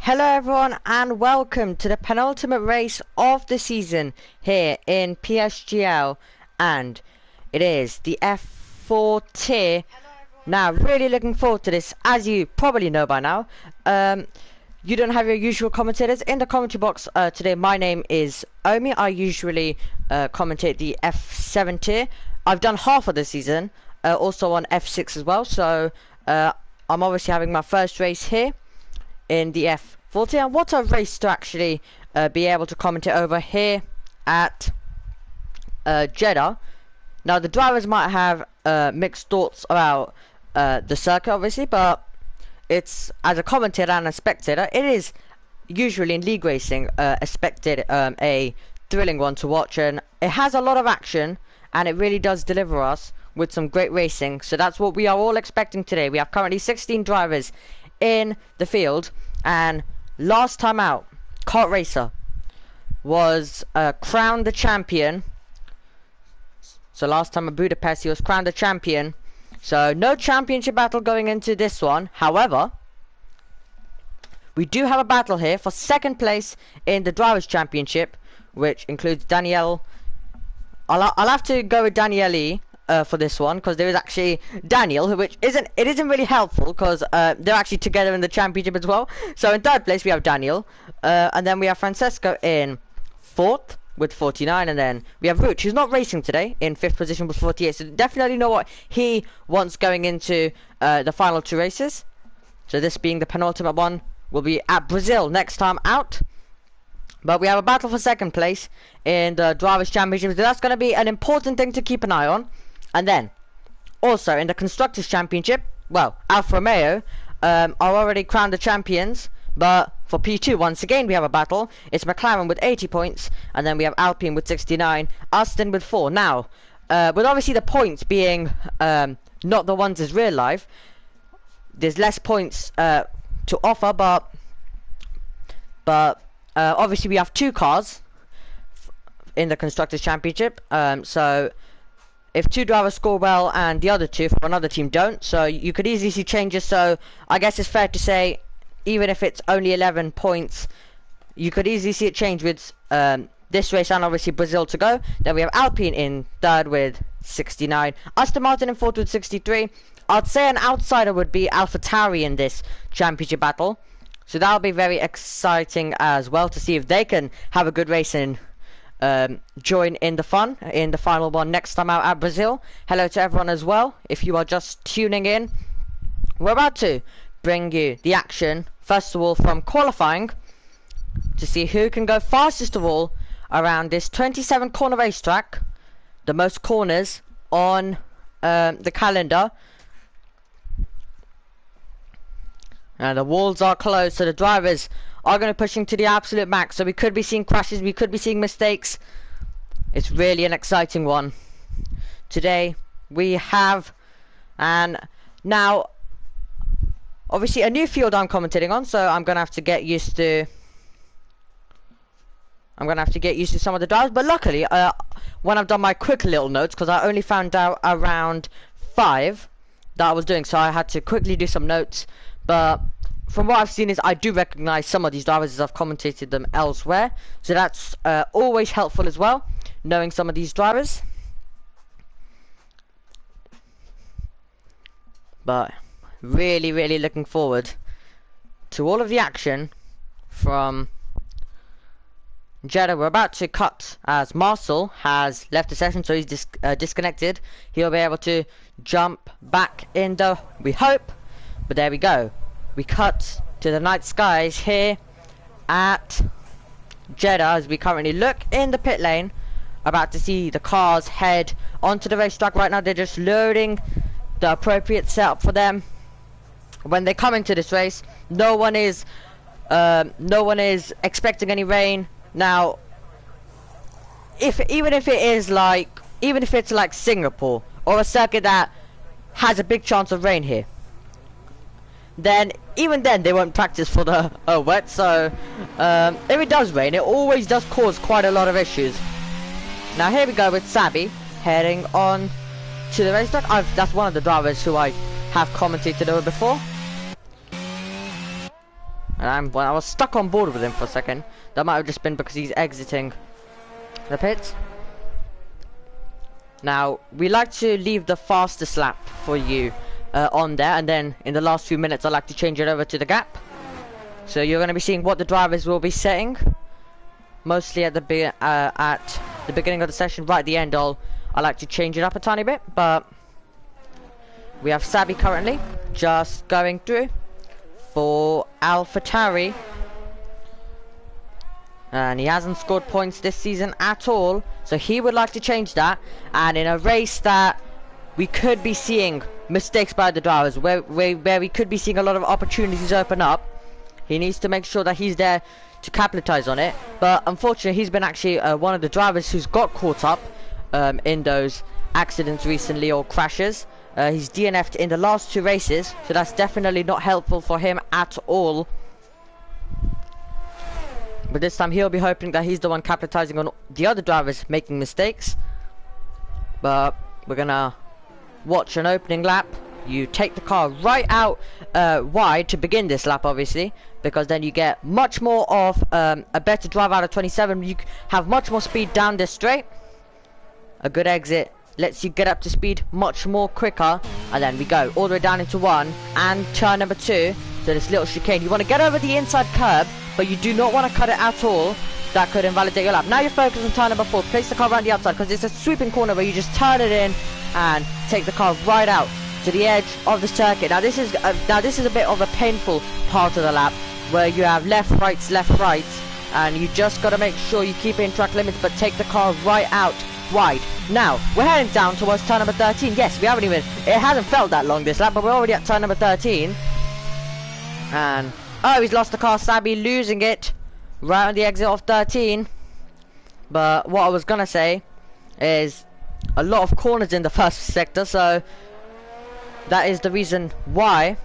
Hello everyone and welcome to the penultimate race of the season here in PSGL, and it is the F4 tier. Now really looking forward to this, as you probably know by now. You don't have your usual commentators in the commentary box today. My name is Omi. I usually commentate the F7 tier. I've done half of the season, also on F6 as well, so I'm obviously having my first race here in the F40, and what a race to actually be able to commentate over here at Jeddah. Now the drivers might have mixed thoughts about the circuit obviously, but it's, as a commentator and a spectator, it is usually in league racing expected a thrilling one to watch, and it has a lot of action and it really does deliver us with some great racing. So that's what we are all expecting today. We have currently 16 drivers in the field, and last time out Kart Racer was crowned the champion. So last time at Budapest he was crowned the champion, so no championship battle going into this one. However, we do have a battle here for second place in the drivers championship, which includes Danielle. I'll have to go with Daniele for this one, because there is actually Daniel, which isn't really helpful, because they're actually together in the championship as well. So in third place we have Daniel, and then we have Francesco in fourth with 49, and then we have Ruch, who's not racing today, in fifth position with 48. So definitely know what he wants going into the final two races. So this being the penultimate one, will be at Brazil next time out. But we have a battle for second place in the drivers championship, so that's going to be an important thing to keep an eye on. And then, also in the Constructors' Championship, well, Alfa Romeo are already crowned the champions, but for P2, once again, we have a battle. It's McLaren with 80 points, and then we have Alpine with 69, Aston with 4. Now, with obviously the points being not the ones as real life, there's less points to offer, but obviously we have two cars in the Constructors' Championship, so if two drivers score well and the other two from another team don't, so you could easily see changes. So I guess it's fair to say, even if it's only 11 points, you could easily see it change with this race and obviously Brazil to go. Then we have Alpine in third with 69, Aston Martin in fourth with 63. I'd say an outsider would be AlphaTauri in this championship battle, so that'll be very exciting as well to see if they can have a good race and join in the fun in the final one next time out at Brazil. Hello to everyone as well. If you are just tuning in, we're about to bring you the action, first of all from qualifying, to see who can go fastest of all around this 27 corner racetrack, the most corners on the calendar. And the walls are closed, so the drivers are going to be pushing to the absolute max. So we could be seeing crashes, we could be seeing mistakes. It's really an exciting one today. We have, and now obviously a new field I'm commentating on, so I'm going to have to get used to some of the drivers. But luckily, when I've done my quick little notes, because I only found out around 5 that I was doing, so I had to quickly do some notes. But from what I've seen is I do recognise some of these drivers as I've commentated them elsewhere, so that's always helpful as well, knowing some of these drivers. But really looking forward to all of the action from Jeddah. We're about to cut as Marcel has left the session, so he's disconnected. He'll be able to jump back in, though, we hope. But there we go. We cut to the night skies here at Jeddah as we currently look in the pit lane, about to see the cars head onto the racetrack. Right now they're just loading the appropriate setup for them when they come into this race. No one is expecting any rain. Now, even if it's like Singapore or a circuit that has a big chance of rain here, then even then they won't practice for the wet. So if it does rain, it always does cause quite a lot of issues. Now here we go with Sabi heading on to the racetrack. That's one of the drivers who I have commentated over before. And well, I was stuck on board with him for a second. That might have just been because he's exiting the pits. Now, we like to leave the fastest lap for you on there, and then in the last few minutes I like to change it over to the gap. So you're going to be seeing what the drivers will be setting. Mostly at the beginning of the session, right at the end I like to change it up a tiny bit. But we have Sabi currently just going through for AlphaTauri. And he hasn't scored points this season at all, so he would like to change that. And in a race that we could be seeing mistakes by the drivers, where we could be seeing a lot of opportunities open up, he needs to make sure that he's there to capitalize on it. But unfortunately, he's been actually one of the drivers who's got caught up in those accidents recently, or crashes. He's DNF'd in the last 2 races, so that's definitely not helpful for him at all. But this time he'll be hoping that he's the one capitalizing on the other drivers making mistakes. But we're gonna watch an opening lap. You take the car right out wide to begin this lap, obviously, because then you get much more of a better drive out of 27. You have much more speed down this straight. A good exit lets you get up to speed much more quicker, and then we go all the way down into 1 and turn number 2. So this little chicane, you want to get over the inside curb, but you do not want to cut it at all. That could invalidate your lap. Now you're focused on turn number 4. Place the car around the outside, because it's a sweeping corner where you just turn it in and take the car right out to the edge of the circuit. Now this is a bit of a painful part of the lap, where you have left, rights, and you just got to make sure you keep in track limits, but take the car right out wide. Now we're heading down towards turn number 13. Yes, we haven't even, it hasn't felt that long this lap, but we're already at turn number 13. And oh, he's lost the car. Sabi losing it right on the exit of 13. But what I was gonna say is a lot of corners in the first sector, so that is the reason why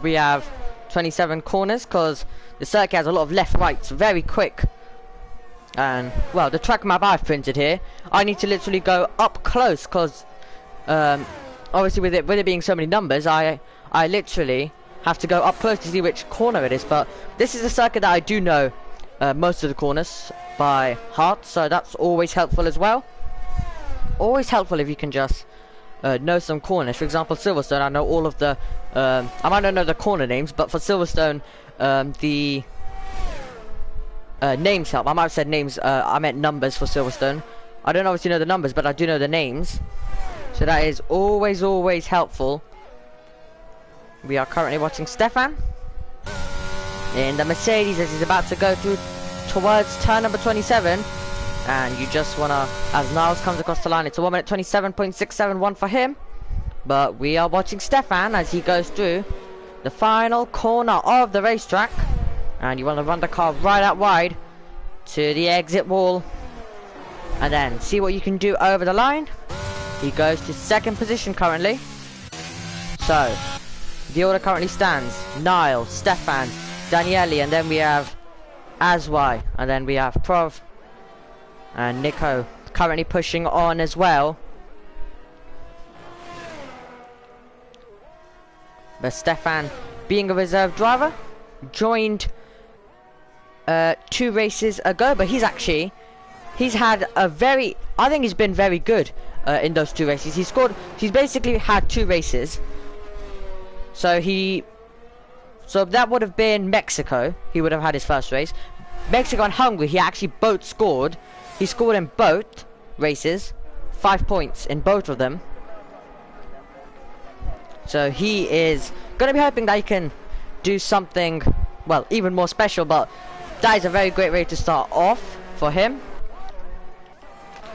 we have 27 corners, because the circuit has a lot of left rights, very quick. And well, the track map I've printed here, I need to literally go up close, because obviously with it being so many numbers, I literally have to go up close to see which corner it is. But this is a circuit that I do know most of the corners by heart, so that's always helpful as well. Always helpful if you can just know some corners. For example, Silverstone, I know all of the I might not know the corner names, but for Silverstone the names help. I might have said names, I meant numbers for Silverstone. I don't obviously know the numbers, but I do know the names, so that is always helpful. We are currently watching Stefan in the Mercedes as he's about to go through towards turn number 27. And you just wanna, as Niles comes across the line, it's a 1 minute 27.671 for him. But we are watching Stefan as he goes through the final corner of the racetrack. And you want to run the car right out wide to the exit wall, and then see what you can do over the line. He goes to 2nd position currently. So the order currently stands: Niall, Stefan, Daniele, and then we have Aswai, and then we have Prov and Nico currently pushing on as well. But Stefan, being a reserve driver, joined 2 races ago, but he's had a very, I think he's been very good in those 2 races. He's basically had 2 races. So that would have been Mexico. He would have had his first race. Mexico and Hungary, he actually both scored. He scored in both races, 5 points in both of them. So he is going to be hoping that he can do something, well, even more special, but that is a very great way to start off for him.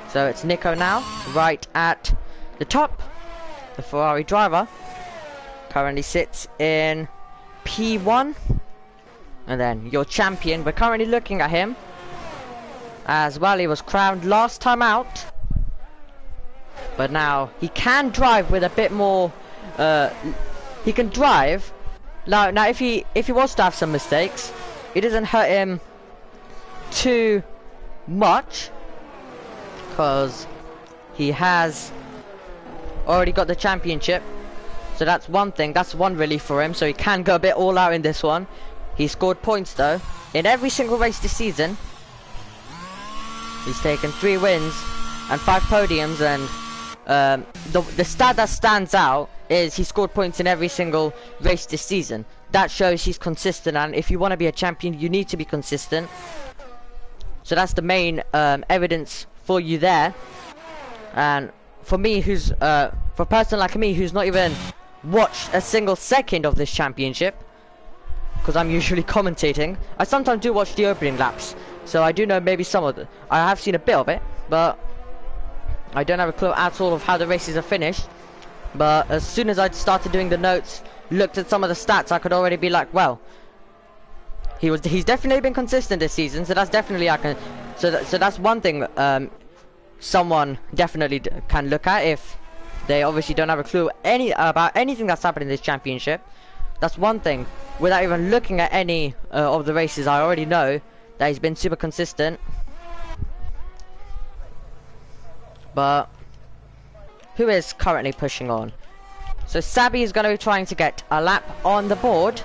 So it's Nico now, right at the top. The Ferrari driver currently sits in P1. And then your champion, we're currently looking at him as well. He was crowned last time out, but now he can drive with a bit more, he can drive now if he was to have some mistakes, it doesn't hurt him too much, because he has already got the championship. So that's one thing, that's one relief for him, so he can go a bit all out in this one. He scored points though in every single race this season. He's taken 3 wins and 5 podiums, and the stat that stands out is he scored points in every single race this season. That shows he's consistent, and if you want to be a champion, you need to be consistent. So that's the main evidence for you there. And for me, for a person like me who's not even watched a single second of this championship, because I'm usually commentating, I sometimes do watch the opening laps, so I do know maybe some of I have seen a bit of it, but I don't have a clue at all of how the races are finished. But as soon as I started doing the notes, looked at some of the stats, I could already be like, well, he's definitely been consistent this season, so that's definitely so that's one thing someone definitely can look at if they obviously don't have a clue about anything that's happened in this championship. That's one thing. Without even looking at any of the races, I already know that he's been super consistent. But who is currently pushing on? So Sabi is going to be trying to get a lap on the board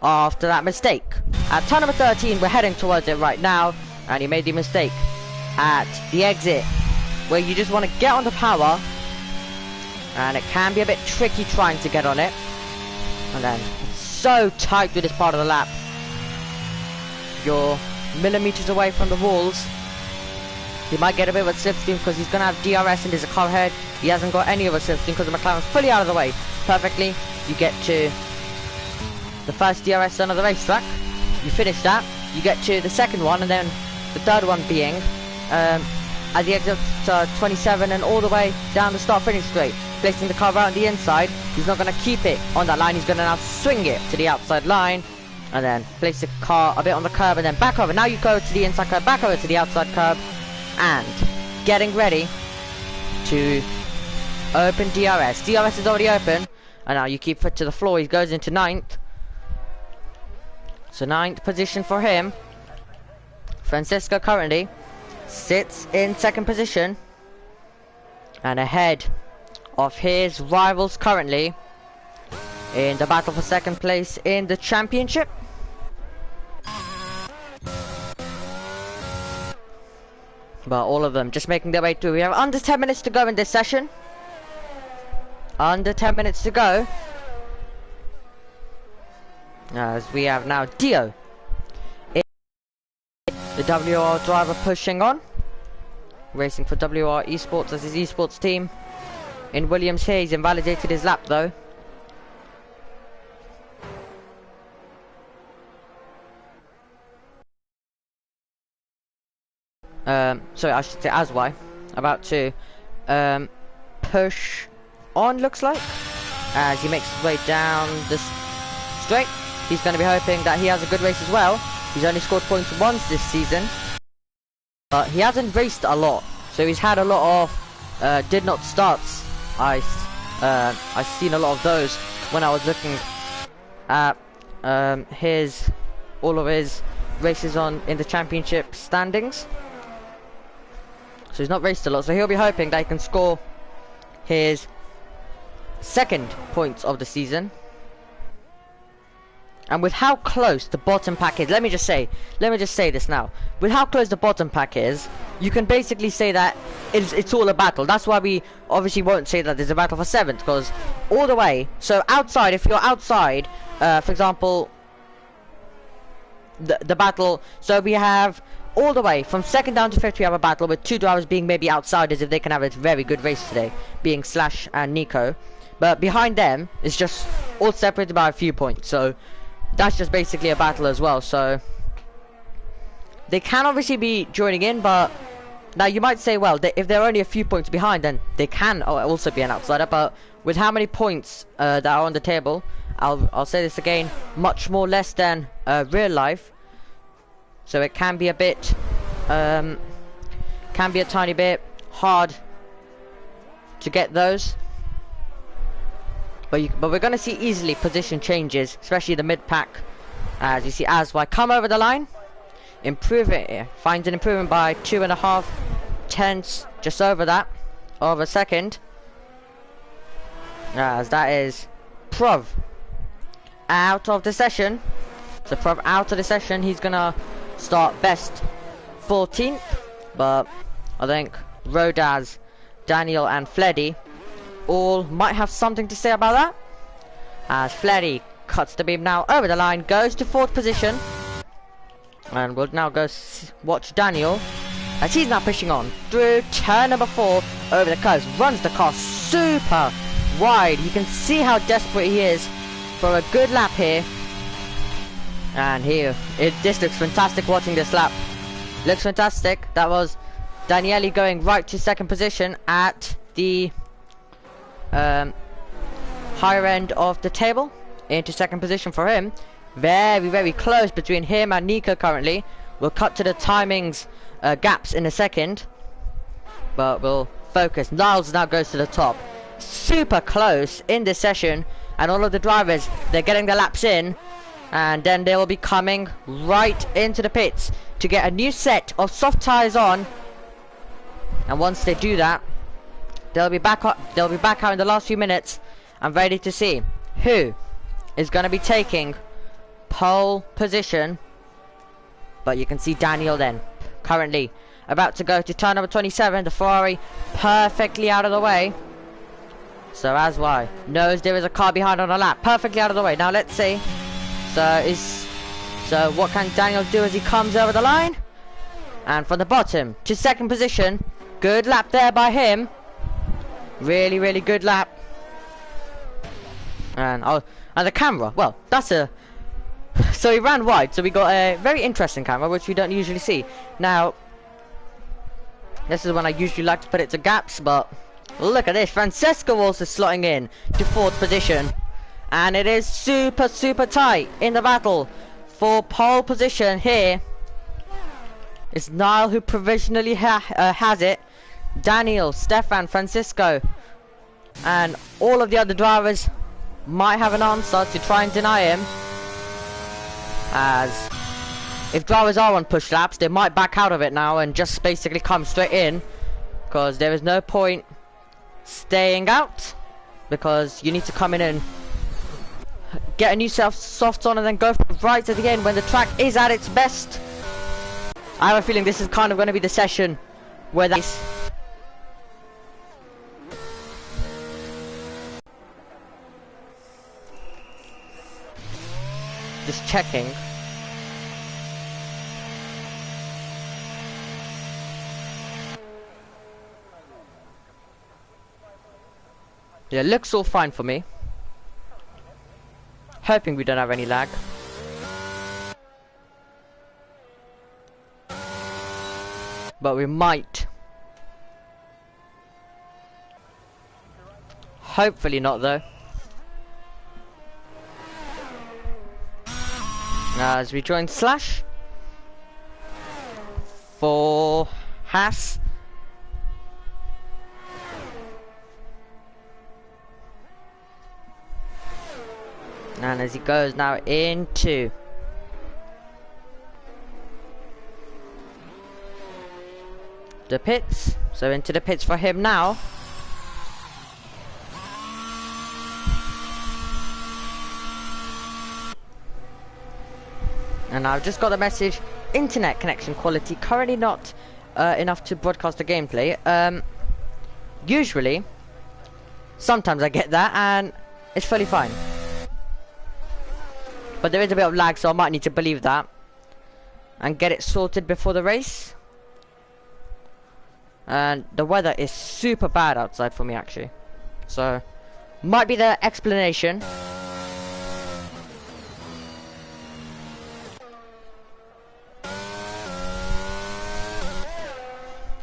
after that mistake. At turn number 13, we're heading towards it right now, and he made the mistake at the exit, where you just want to get on the power, and it can be a bit tricky trying to get on it. And then so tight with this part of the lap. You're millimeters away from the walls. He might get a bit of a slipstream because he's going to have DRS and there's a car ahead. He hasn't got any of a slipstream because the McLaren's fully out of the way. Perfectly. You get to the first DRS zone of the racetrack. You finish that. You get to the second one, and then the third one being at the exit 27 and all the way down the start-finish straight. Placing the car right on the inside. He's not going to keep it on that line. He's going to now swing it to the outside line. And then place the car a bit on the curb and then back over. Now you go to the inside curb, back over to the outside curb. And getting ready to open DRS. DRS is already open. And now you keep foot to the floor. He goes into 9th. So 9th position for him. Francisco currently sits in 2nd position. And ahead of his rivals currently in the battle for 2nd place in the championship. But all of them just making their way through. We have under 10 minutes to go in this session. Under 10 minutes to go. As we have now Dio, the WR driver, pushing on. Racing for WR Esports as his esports team. In Williams here, he's invalidated his lap though. Sorry, I should say Aswai, about to push on, looks like, as he makes his way down the straight. He's going to be hoping that he has a good race as well. He's only scored points once this season, but he hasn't raced a lot, so he's had a lot of did not starts. I've seen a lot of those when I was looking at all of his races in the championship standings. So he's not raced a lot, so he'll be hoping that he can score his 2nd points of the season. And with how close the bottom pack is, let me just say this now. With how close the bottom pack is, you can basically say that it's all a battle. That's why we obviously won't say that there's a battle for 7th, because all the way, so outside, if you're outside, for example, the battle, so we have all the way from 2nd down to 5th, we have a battle with 2 drivers being maybe outsiders if they can have a very good race today, being Slash and Nico. But behind them is just all separated by a few points, so that's just basically a battle as well. So they can obviously be joining in, but now you might say, well, if they're only a few points behind, then they can also be an outsider. But with how many points that are on the table, I'll say this again, much more less than real life. So it can be a bit, can be a tiny bit hard to get those. But we're going to see easily position changes, especially the mid-pack. As you see Aswai come over the line, finds an improvement by 2.5 tenths, just over that, of a second. As that is Prov out of the session. So from out of the session, he's gonna start best 14th. But I think Rodaz, Daniel, and Fleddy all might have something to say about that. As Fleddy cuts the beam now over the line, goes to 4th position. And we'll now go watch Daniel as he's now pushing on through turn number 4 over the curves. Runs the car super wide. You can see how desperate he is for a good lap here. And here, this looks fantastic watching this lap. Looks fantastic. That was Daniele going right to 2nd position at the higher end of the table. Into 2nd position for him. Very, very close between him and Nico currently. We'll cut to the timings gaps in a second. But we'll focus. Niles now goes to the top. Super close in this session. And all of the drivers, they're getting the laps in. And then they will be coming right into the pits to get a new set of soft tyres on. And once they do that, they'll be back out in the last few minutes. I'm ready to see who is going to be taking pole position. But you can see Daniel then currently about to go to turn number 27. The Ferrari perfectly out of the way. So as why knows there is a car behind on a lap, perfectly out of the way. Now let's see. So what can Daniel do as he comes over the line? And from the bottom to 2nd position. Good lap there by him. Really, really good lap. And the camera, well, that's a... So he ran wide, so we got a very interesting camera, which we don't usually see. Now, this is when I usually like to put it to gaps, but look at this. Francesco also slotting in to 4th position. And it is super, super tight in the battle for pole position here. It's Niall who provisionally has it. Daniel, Stefan, Francisco, and all of the other drivers might have an answer to try and deny him. As if drivers are on push laps, they might back out of it now and just basically come straight in, because there is no point staying out, because you need to come in and get a new set of softs on and then go right at the end when the track is at its best. I have a feeling this is kind of going to be the session where that's just checking. Yeah, looks all fine for me. Hoping we don't have any lag. But we might. Hopefully not though. As we join Slash for Haas. And as he goes now into the pits, so into the pits for him now. And I've just got a message, internet connection quality currently not enough to broadcast the gameplay. Usually, sometimes I get that and it's fully fine. But there is a bit of lag, so I might need to believe that and get it sorted before the race. And the weather is super bad outside for me actually, so might be the explanation.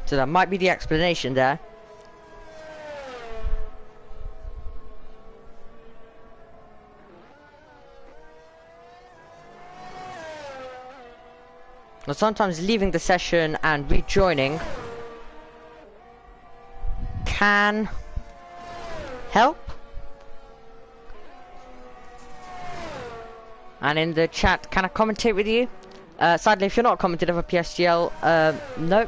So that might be the explanation there. Now sometimes leaving the session and rejoining can help. And in the chat, can I commentate with you? Sadly, if you're not a commentator for PSGL, no.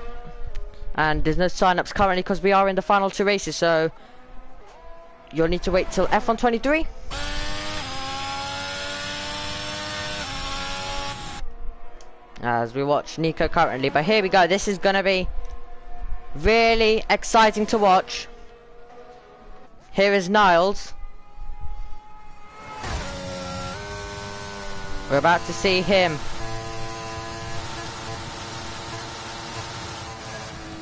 And there's no sign-ups currently because we are in the final 2 races, so you'll need to wait till F123. as we watch Nico currently. But here we go. This is going to be really exciting to watch. Here is Niles. We're about to see him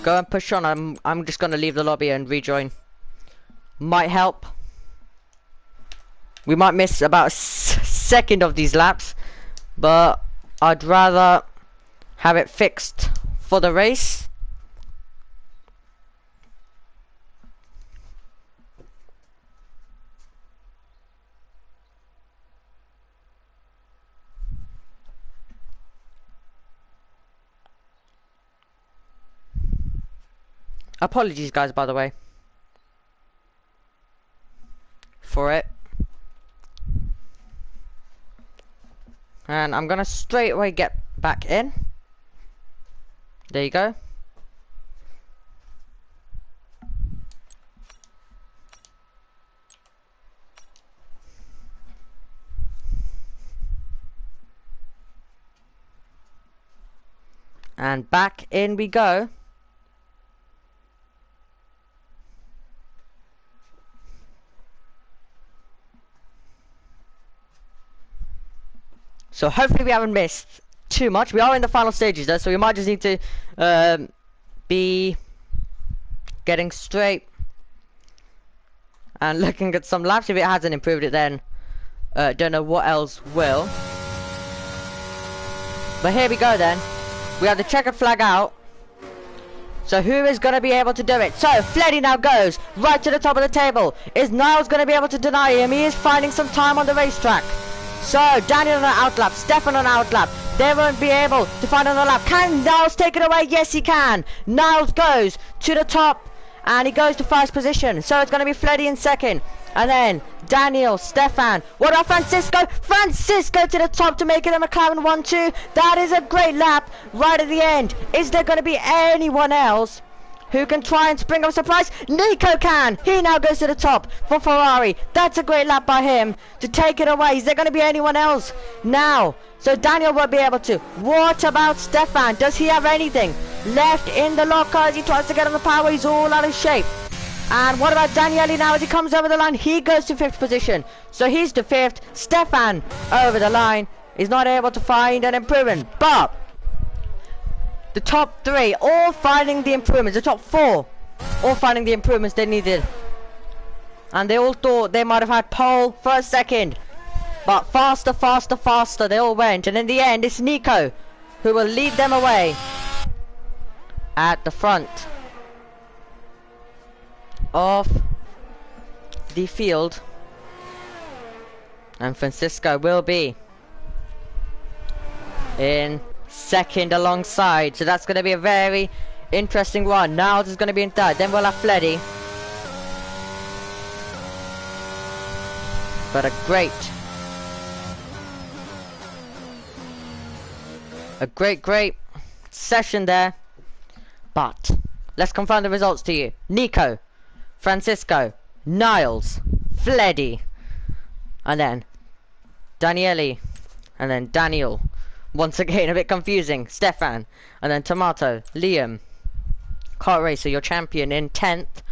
go and push on. I'm just going to leave the lobby and rejoin. Might help. We might miss about a second of these laps, but I'd rather have it fixed for the race. Apologies, guys, by the way, for it. And I'm gonna straight away get back in. There you go. And back in we go. So hopefully we haven't missed too much. We are in the final stages though, so we might just need to be getting straight and looking at some laps. If it hasn't improved it, then don't know what else will. But here we go then. We have the checkered flag out. So who is going to be able to do it? So Fleddy now goes right to the top of the table. Is Niles going to be able to deny him? He is finding some time on the racetrack. So, Daniel on an outlap, Stefan on an outlap. They won't be able to find another lap. Can Niles take it away? Yes, he can. Niles goes to the top, and he goes to first position. So, it's going to be Fleddy in second. And then, Daniel, Stefan. What about Francisco? Francisco to the top to make it a McLaren 1-2. That is a great lap right at the end. Is there going to be anyone else who can try and spring up a surprise? Nico can! He now goes to the top for Ferrari. That's a great lap by him to take it away. Is there going to be anyone else? Now, so Daniel won't be able to. What about Stefan? Does he have anything left in the locker as he tries to get on the power? He's all out of shape. And what about Daniele now as he comes over the line? He goes to 5th position. So he's to 5th. Stefan over the line is not able to find an improvement. But the top 3 all finding the improvements. The top 4 all finding the improvements they needed. And they all thought they might have had pole for a second. But faster, faster, faster they all went. And in the end it's Nico who will lead them away at the front of the field. And Francisco will be in second alongside. So that's going to be a very interesting one. Niles is going to be in third. Then we'll have Fleddy. But a great session there. But let's confirm the results to you. Nico, Francisco, Niles, Fleddy, and then Daniele, and then Daniel. Once again, a bit confusing. Stefan, and then Tomato, Liam, Kart Racer, your champion in 10th,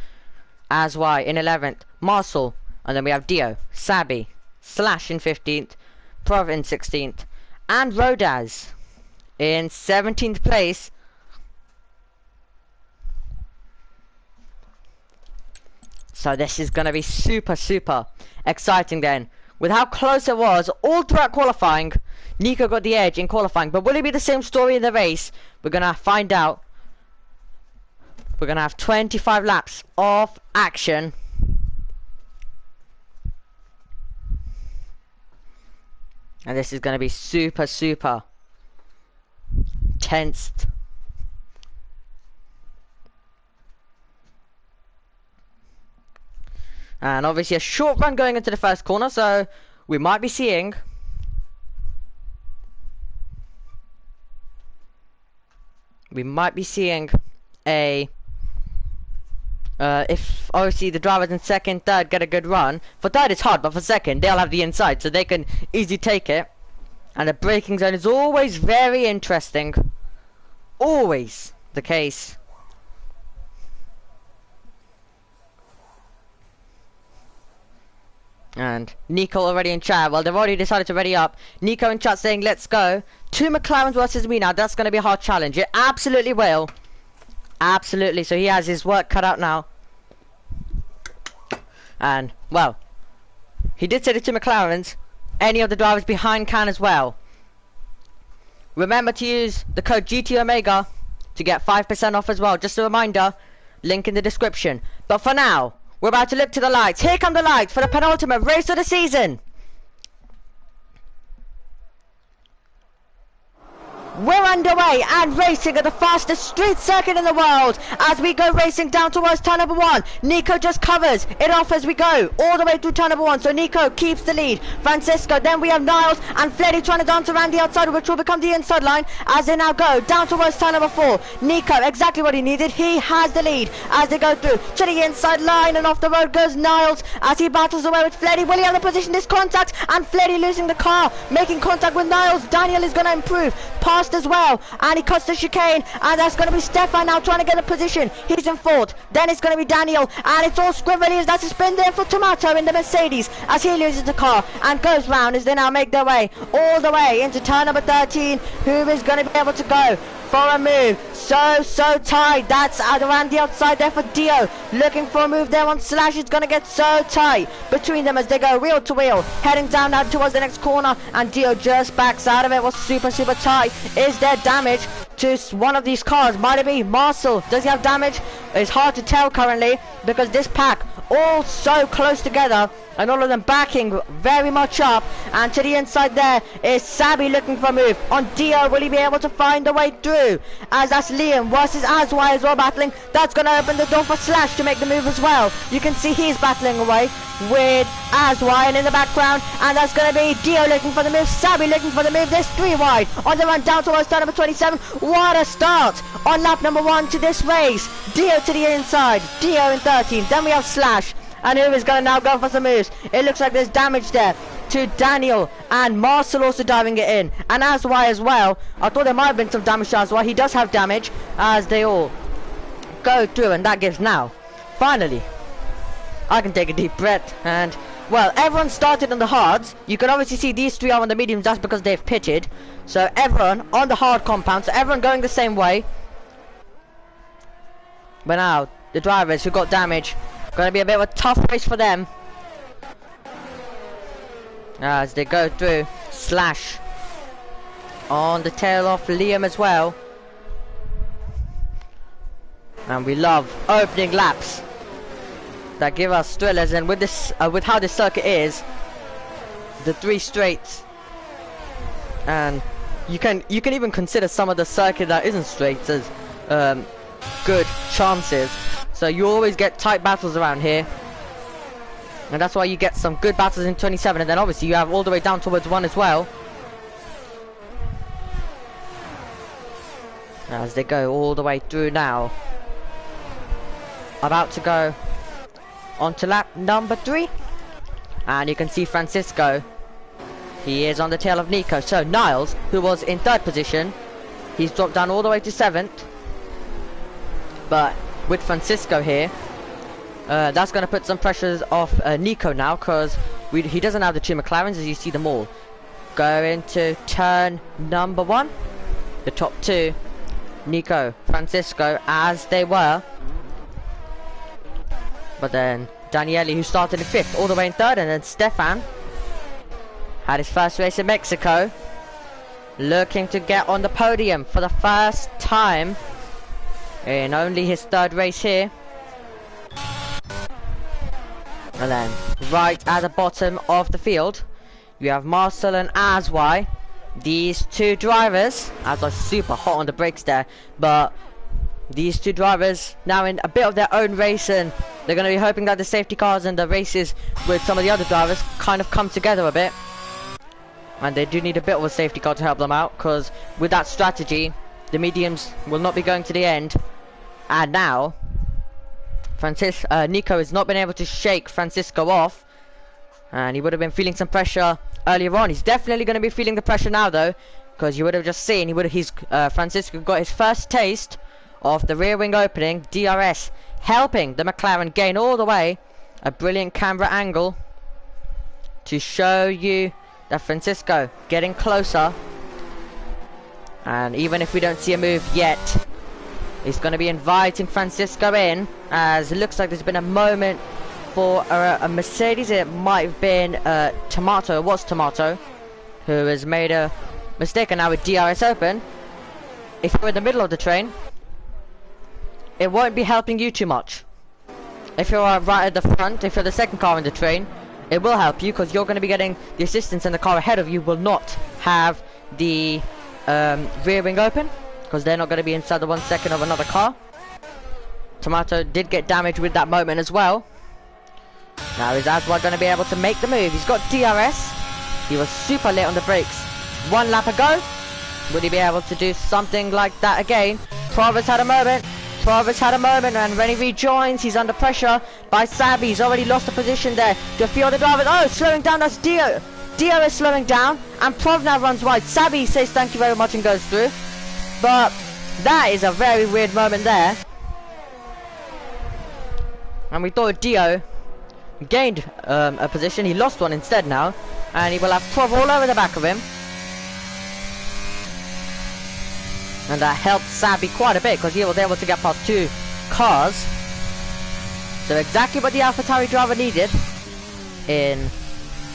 as Y in 11th, Marcel, and then we have Dio, Sabi, Slash in 15th, Prov in 16th, and Rodaz in 17th place. So this is going to be super exciting then. With how close it was all throughout qualifying, Nico got the edge in qualifying. But will it be the same story in the race? We're going to find out. We're going to have 25 laps of action. And this is going to be super tensed. And obviously a short run going into the first corner, so we might be seeing a if obviously the drivers in second, third get a good run. For third it's hard, but for second they'll have the inside, so they can easily take it. And the braking zone is always very interesting. Always the case. And Nico already in chat. Well, they've already decided to ready up. Nico in chat saying, let's go. 2 McLarens versus me now. That's going to be a hard challenge. It absolutely will. Absolutely. So he has his work cut out now. And, well, he did say the 2 McLarens. Any of the drivers behind can as well. Remember to use the code GTOmega to get 5% off as well. Just a reminder, link in the description. But for now, we're about to look to the lights. Here come the lights for the penultimate race of the season. We're underway and racing at the fastest street circuit in the world as we go racing down towards turn number 1. Nico just covers it off as we go all the way through turn number 1. So Nico keeps the lead. Francisco, then we have Niles and Fleddy trying to dance around the outside, which will become the inside line as they now go down towards turn number 4. Nico, exactly what he needed. He has the lead as they go through to the inside line, and off the road goes Niles as he battles away with Fleddy. Will he have the position? This contact, and Fleddy losing the car, making contact with Niles. Daniel is going to improve past as well, and he cuts the chicane, and that's going to be Stefan now trying to get a position. He's in 4th, then it's going to be Daniel, and it's all squirrely as that's a spin there for Tomato in the Mercedes as he loses the car and goes round as they now make their way all the way into turn number 13. Who is going to be able to go for a move? So tight. That's around the outside there for Dio, looking for a move there on Slash. It's going to get so tight between them as they go wheel to wheel, heading down now towards the next corner, and Dio just backs out of it. Was super tight. Is there damage to one of these cars? Might it be Marcel? Does he have damage? It's hard to tell currently because this pack all so close together and all of them backing very much up. And to the inside there is Sabi looking for a move on Dio. Will he be able to find a way through? As that's Liam versus Aswai as well battling. That's going to open the door for Slash to make the move as well. You can see he's battling away with Aswai, and in the background, and that's going to be Dio looking for the move, Sabi looking for the move. There's 3 wide on the run down towards turn number 27. What a start on lap number 1 to this race. Dio to the inside, Dio in 13. Then we have Slash, and who is going to now go for some moves? It looks like there's damage there to Daniel, and Marcel also diving it in, and Aswai as well. I thought there might have been some damage to Aswai. He does have damage as they all go through, and that gives now, finally, I can take a deep breath. And well, everyone started on the hards. You can obviously see these 3 are on the mediums. That's because they've pitted. So everyone on the hard compound, so everyone going the same way. But now the drivers who got damage, going to be a bit of a tough race for them as they go through. Slash on the tail off Liam as well, and we love opening laps that give us thrillers. And with this, with how this circuit is, the 3 straights, and you can even consider some of the circuit that isn't straights as good chances. So you always get tight battles around here, and that's why you get some good battles in 27, and then obviously you have all the way down towards 1 as well. As they go all the way through now, about to go onto lap number 3, and you can see Francisco, he is on the tail of Nico. So Niles, who was in 3rd position, he's dropped down all the way to 7th, but with Francisco here, that's going to put some pressures off Nico now, because he doesn't have the 2 McLarens as you see them all go into turn number 1. The top 2, Nico, Francisco, as they were. But then Daniele, who started in 5th, all the way in 3rd, and then Stefan had his first race in Mexico, looking to get on the podium for the first time in only his 3rd race here. And then right at the bottom of the field, you have Marcel and Aswai. These 2 drivers, as are super hot on the brakes there, but these 2 drivers now in a bit of their own race, and they're going to be hoping that the safety cars and the races with some of the other drivers kind of come together a bit. And they do need a bit of a safety car to help them out, because with that strategy, the mediums will not be going to the end. And now Nico has not been able to shake Francisco off, and he would have been feeling some pressure earlier on. He's definitely going to be feeling the pressure now, though, because you would have just seen Francisco got his first taste of the rear wing opening. DRS helping the McLaren gain all the way. A brilliant camera angle to show you that Francisco getting closer. And even if we don't see a move yet, he's going to be inviting Francisco in, as it looks like there's been a moment for a Mercedes. It might have been Tomato. It was Tomato who has made a mistake, and now with DRS open, if you're in the middle of the train, it won't be helping you too much. If you're right at the front, if you're the second car in the train, it will help you, because you're going to be getting the assistance, and the car ahead of you will not have the rear wing open, because they're not going to be inside the 1 second of another car. Tomato did get damaged with that moment as well. Now is Aswad going to be able to make the move? He's got DRS. He was super late on the brakes. 1 lap ago. Would he be able to do something like that again? Provis had a moment. And when he rejoins, he's under pressure by Sabi. He's already lost the position there to a few other drivers. Oh, slowing down, that's Dio. Dio is slowing down, and Prov now runs wide. Sabi says thank you very much and goes through. But that is a very weird moment there. And we thought Dio gained a position. He lost one instead now, and he will have Prov all over the back of him. And that helped Sabi quite a bit, because he was able to get past 2 cars. So exactly what the AlphaTauri driver needed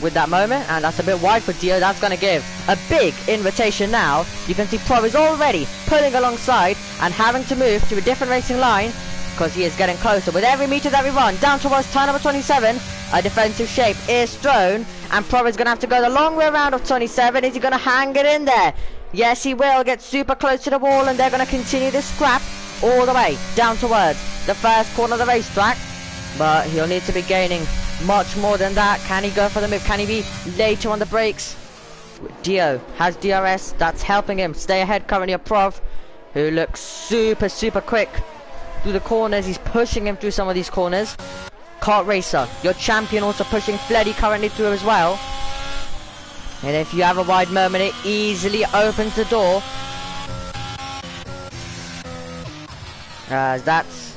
with that moment. And that's a bit wide for Dio. That's going to give a big invitation now. You can see Prov is already pulling alongside and having to move to a different racing line, because he is getting closer. With every meter that we run down towards turn number 27, a defensive shape is thrown, and Prov is going to have to go the long way around of 27. Is he going to hang it in there? Yes, he will get super close to the wall, and they're going to continue this scrap all the way down towards the first corner of the racetrack. But he'll need to be gaining much more than that. Can he go for the move? Can he be later on the brakes? Dio has DRS. That's helping him stay ahead currently of Prov, who looks super quick through the corners. He's pushing him through some of these corners. Kart Racer, your champion, also pushing Fleddy currently through as well. And if you have a wide moment, it easily opens the door. That's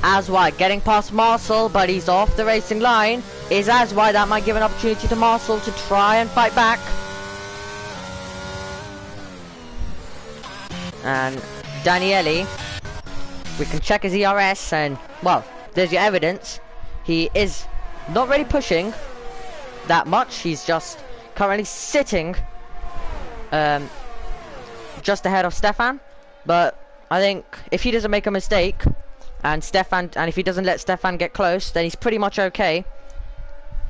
Aswad getting past Marcel, but he's off the racing line. Is Aswad. That might give an opportunity to Marcel to try and fight back. And Daniele, we can check his ERS, and well, there's your evidence. He is not really pushing that much. He's just currently sitting just ahead of Stefan. But I think if he doesn't make a mistake, and if he doesn't let Stefan get close, then he's pretty much okay.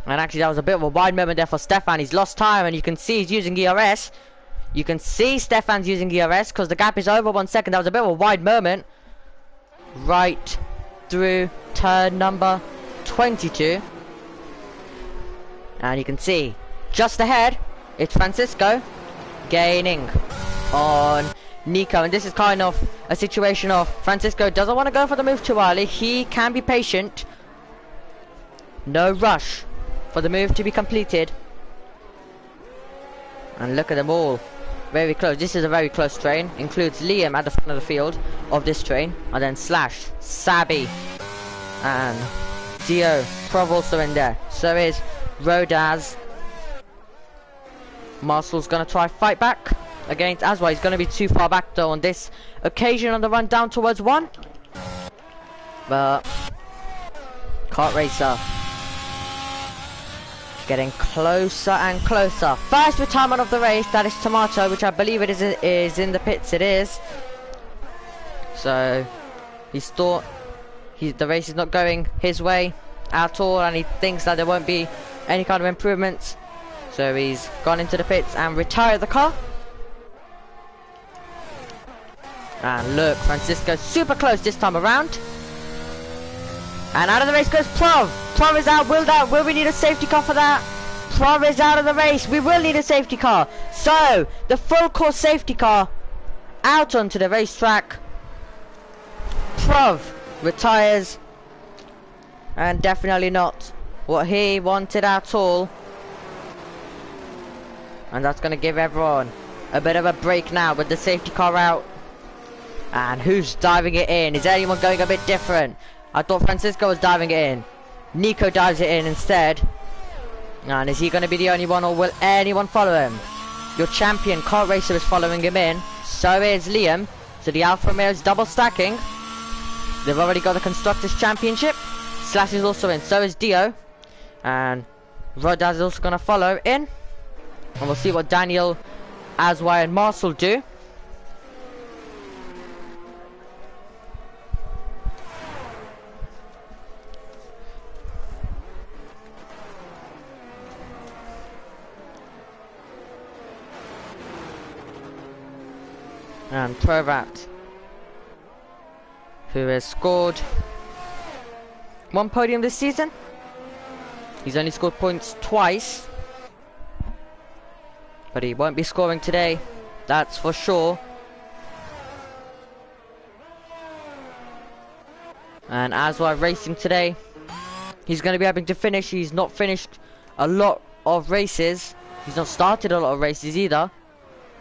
And actually that was a bit of a wide moment there for Stefan. He's lost time, and you can see he's using ERS. You can see Stefan's using ERS because the gap is over 1 second. That was a bit of a wide moment right through turn number 22. And you can see just ahead, it's Francisco gaining on Nico. And this is kind of a situation of Francisco doesn't want to go for the move too early. He can be patient. No rush for the move to be completed. And look at them all. Very close. This is a very close train. Includes Liam at the front of the field of this train. And then Slash, Sabi, and Dio. Prov also in there. So is Rodaz. Marcel's going to try fight back against Aswa. He's going to be too far back though on this occasion on the run down towards 1. But Kart Racer getting closer and closer. First retirement of the race. That is Tomato, which I believe it is in the pits. It is. So he's thought the race is not going his way at all, and he thinks that there won't be any kind of improvements. So he's gone into the pits and retired the car. And look, Francisco super close this time around. And out of the race goes Prov. Prov is out. Will we need a safety car for that? Prov is out of the race. We will need a safety car. So the full course safety car out onto the racetrack. Prov retires. And definitely not what he wanted at all. And that's going to give everyone a bit of a break now with the safety car out. And who's diving it in? Is anyone going a bit different? I thought Francisco was diving it in. Nico dives it in instead. And is he going to be the only one, or will anyone follow him? Your champion kart racer is following him in. So is Liam. So the Alfa Romeo is double stacking. They've already got the Constructors Championship. Slash is also in. So is Dio. And Rodaz is also going to follow in. And we'll see what Daniel, Aswai and Marcel do. And Provat, who has scored 1 podium this season. He's only scored points twice, but he won't be scoring today, that's for sure. And Aswai racing today, he's going to be having to finish. He's not finished a lot of races. He's not started a lot of races either.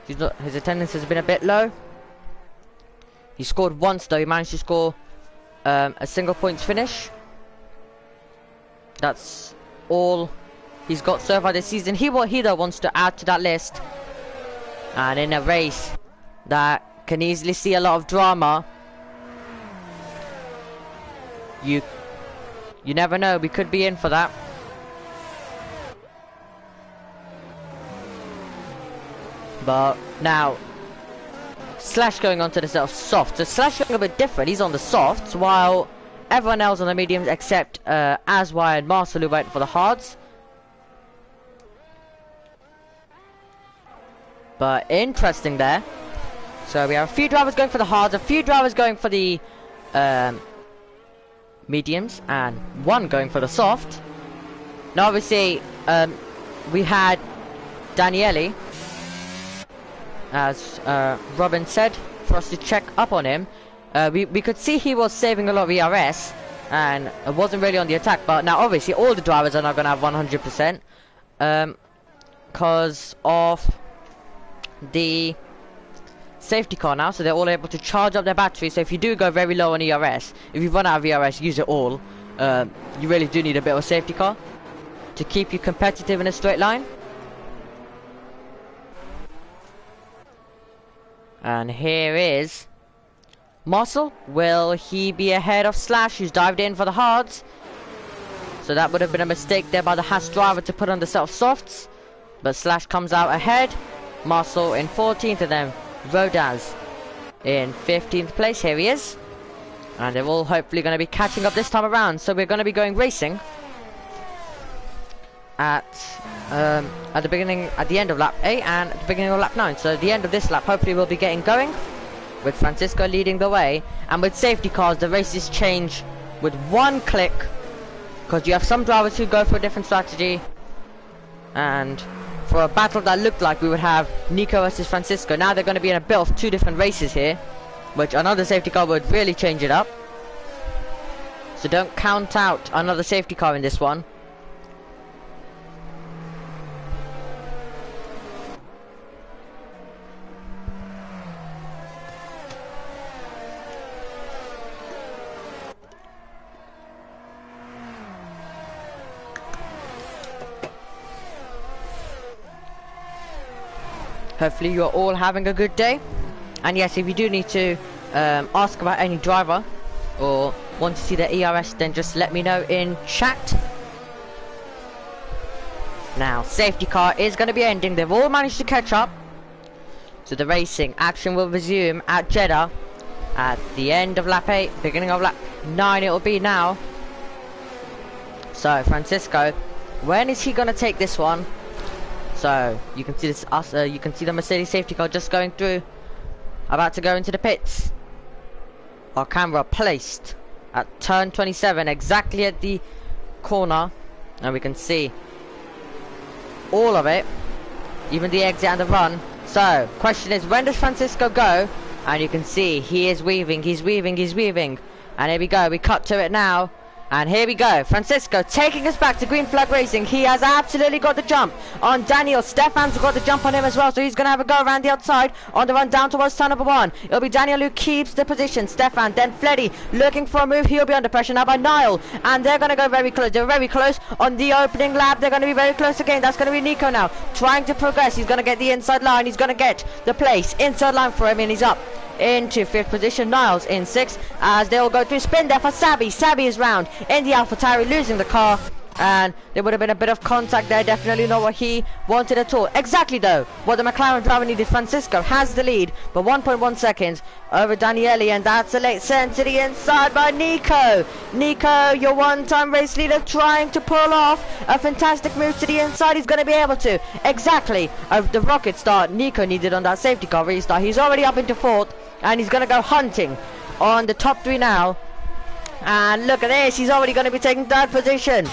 His attendance has been a bit low. He scored once though. He managed to score a single points finish. That's all he's got so far this season. He though wants to add to that list. And in a race that can easily see a lot of drama, you never know. We could be in for that. But now Slash going on to the soft. So Slash looking a bit different. He's on the softs, while everyone else on the mediums except Aswai and Marcel who went for the hards. But interesting there. So we have a few drivers going for the hards, a few drivers going for the mediums, and one going for the soft. Now obviously we had Daniele, as Robin said, for us to check up on him. We could see he was saving a lot of ERS and wasn't really on the attack, but now obviously all the drivers are not going to have 100% because of the safety car now, so they're all able to charge up their battery. So if you do go very low on ERS, if you run out of ERS, use it all. You really do need a bit of a safety car to keep you competitive in a straight line. And here is Marcel. Will he be ahead of Slash, who's dived in for the hards? So that would have been a mistake there by the Haas driver to put on the set of softs. But Slash comes out ahead. Marcel in 14th, and then Rodaz in 15th place. Here he is. And they're all hopefully going to be catching up this time around. So we're going to be going racing at the end of lap 8 and at the beginning of lap 9. So at the end of this lap, hopefully we'll be getting going with Francisco leading the way. And with safety cars, the races change with one click, because you have some drivers who go for a different strategy. And for a battle that looked like we would have Nico versus Francisco, now they're going to be in a bit of two different races here, which another safety car would really change it up. So don't count out another safety car in this one. Hopefully you're all having a good day. And yes, if you do need to ask about any driver or want to see the ERS, then just let me know in chat. Now, safety car is going to be ending. They've all managed to catch up. So the racing action will resume at Jeddah at the end of lap 8, beginning of lap 9 it will be now. So Francisco, when is he going to take this one? So you can see this. You can see the Mercedes safety car just going through, about to go into the pits. Our camera placed at turn 27, exactly at the corner, and we can see all of it, even the exit and the run. So question is, when does Francisco go? And you can see he is weaving. He's weaving. He's weaving. And here we go. We cut to it now. And here we go, Francisco taking us back to green flag racing. He has absolutely got the jump on Daniel. Stefan's got the jump on him as well, so he's going to have a go around the outside on the run down towards turn number 1. It'll be Daniel who keeps the position. Stefan, then Fleddy looking for a move. He'll be under pressure now by Niall, and they're going to go very close. They're very close on the opening lap. They're going to be very close again. That's going to be Nico now trying to progress. He's going to get the inside line. He's going to get the place inside line for him, and he's up into 5th position. Niles in 6th as they all go through spin there for Sabi. Sabi is round in the AlphaTauri, losing the car, and there would have been a bit of contact there. Definitely not what he wanted at all. Exactly though what the McLaren driver needed. Francisco has the lead but 1.1 seconds over Daniele, and that's a late send to the inside by Nico. Nico, your one-time race leader, trying to pull off a fantastic move to the inside. He's going to be able to. Exactly the rocket start Nico needed on that safety car restart. He's already up into 4th, and he's going to go hunting on the top 3 now. And look at this, he's already going to be taking 3rd position.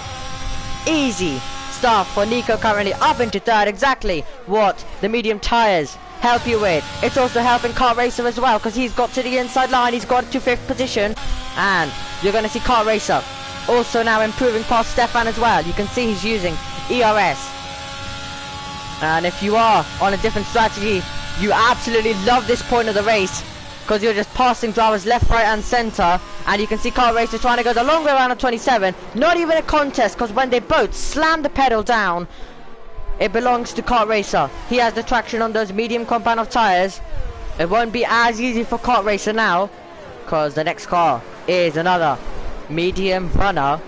Easy stuff for Nico, currently up into 3rd. Exactly what the medium tyres help you with. It's also helping Car Racer as well, because he's got to the inside line. He's got to 5th position, and you're going to see Car Racer also now improving past Stefan as well. You can see he's using ERS, and if you are on a different strategy, you absolutely love this point of the race, because you're just passing drivers left, right and centre. And you can see Car Racer trying to go the long way around on 27. Not even a contest, because when they both slam the pedal down, it belongs to Car Racer. He has the traction on those medium compound of tyres. It won't be as easy for Car Racer now, because the next car is another medium runner.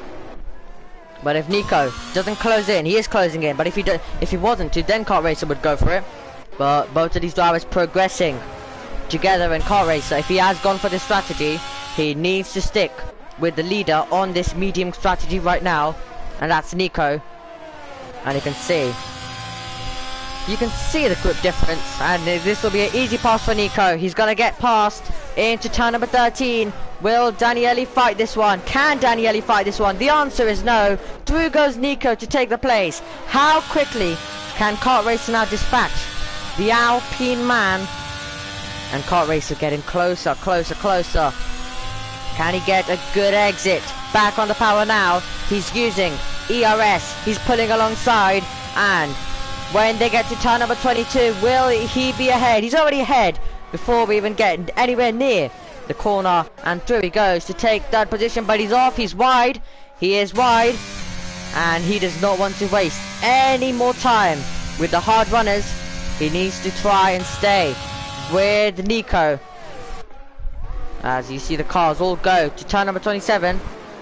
But if Nico doesn't close in, he is closing in, but if he wasn't to, then Car Racer would go for it. But both of these drivers progressing together in Car Racer. If he has gone for this strategy, he needs to stick with the leader on this medium strategy right now, and that's Nico. And you can see the grip difference, and this will be an easy pass for Nico. He's gonna get past into turn number 13. Will Daniele fight this one? Can Daniele fight this one? The answer is no. Through goes Nico to take the place. How quickly can Kart Racer now dispatch the Alpine man? And Kart Racer getting closer, closer, closer. Can he get a good exit? Back on the power now. He's using ERS. He's pulling alongside. And when they get to turn number 22, will he be ahead? He's already ahead before we even get anywhere near the corner. And through he goes to take 3rd position. But he's off. He's wide. He is wide. And he does not want to waste any more time with the hard runners. He needs to try and stay with Nico. As you see the cars all go to turn number 27,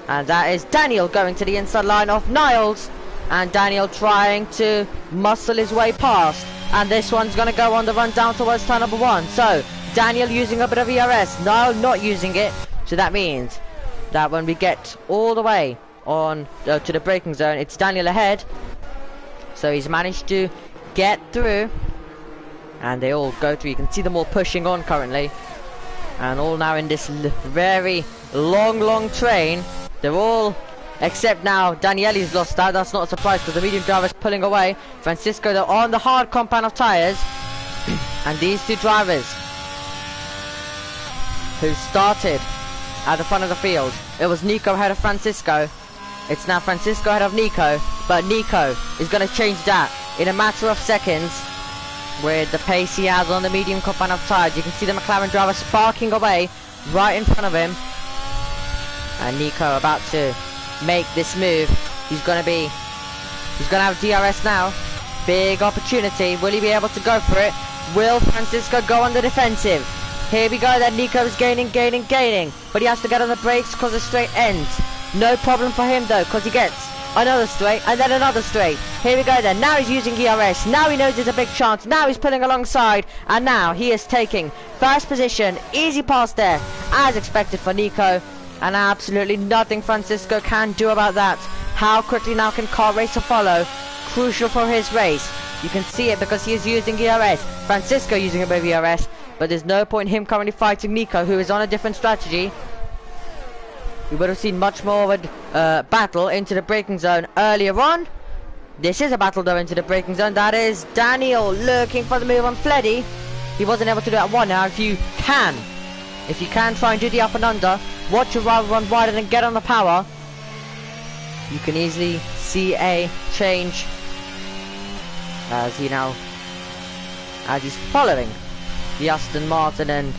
and that is Daniel going to the inside line of Niles, and Daniel trying to muscle his way past, and this one's going to go on the run down towards turn number 1. So Daniel using a bit of ERS, Niall not using it, so that means that when we get all the way on to the braking zone, it's Daniel ahead. So he's managed to get through, and they all go through. You can see them all pushing on currently, and all now in this very long train. They're all, except now Daniele's lost that. That's not a surprise, because the medium driver's pulling away. Francisco, they're on the hard compound of tyres. And these two drivers who started at the front of the field, it was Nico ahead of Francisco. It's now Francisco ahead of Nico, but Nico is going to change that in a matter of seconds with the pace he has on the medium compound of tyres. You can see the McLaren driver sparking away right in front of him, and Nico about to make this move. He's gonna have DRS now. Big opportunity. Will he be able to go for it? Will Francisco go on the defensive? Here we go then. Nico is gaining, but he has to get on the brakes because the straight ends. No problem for him though, because he gets another straight and then another straight. Here we go then. Now he's using ERS. Now he knows there's a big chance. Now he's pulling alongside, and now he is taking 1st position. Easy pass there as expected for Nico, and absolutely nothing Francisco can do about that. How quickly now can Car Racer follow? Crucial for his race. You can see it because he is using ERS. Francisco using a bit of ERS, but there's no point in him currently fighting Nico, who is on a different strategy. We would have seen much more of a battle into the braking zone earlier on. This is a battle though into the braking zone. That is Daniel looking for the move on Fleddy. He wasn't able to do that one. Now if you can try and do the up and under, watch your rival run wider and get on the power. You can easily see a change as he's following the Aston Martin and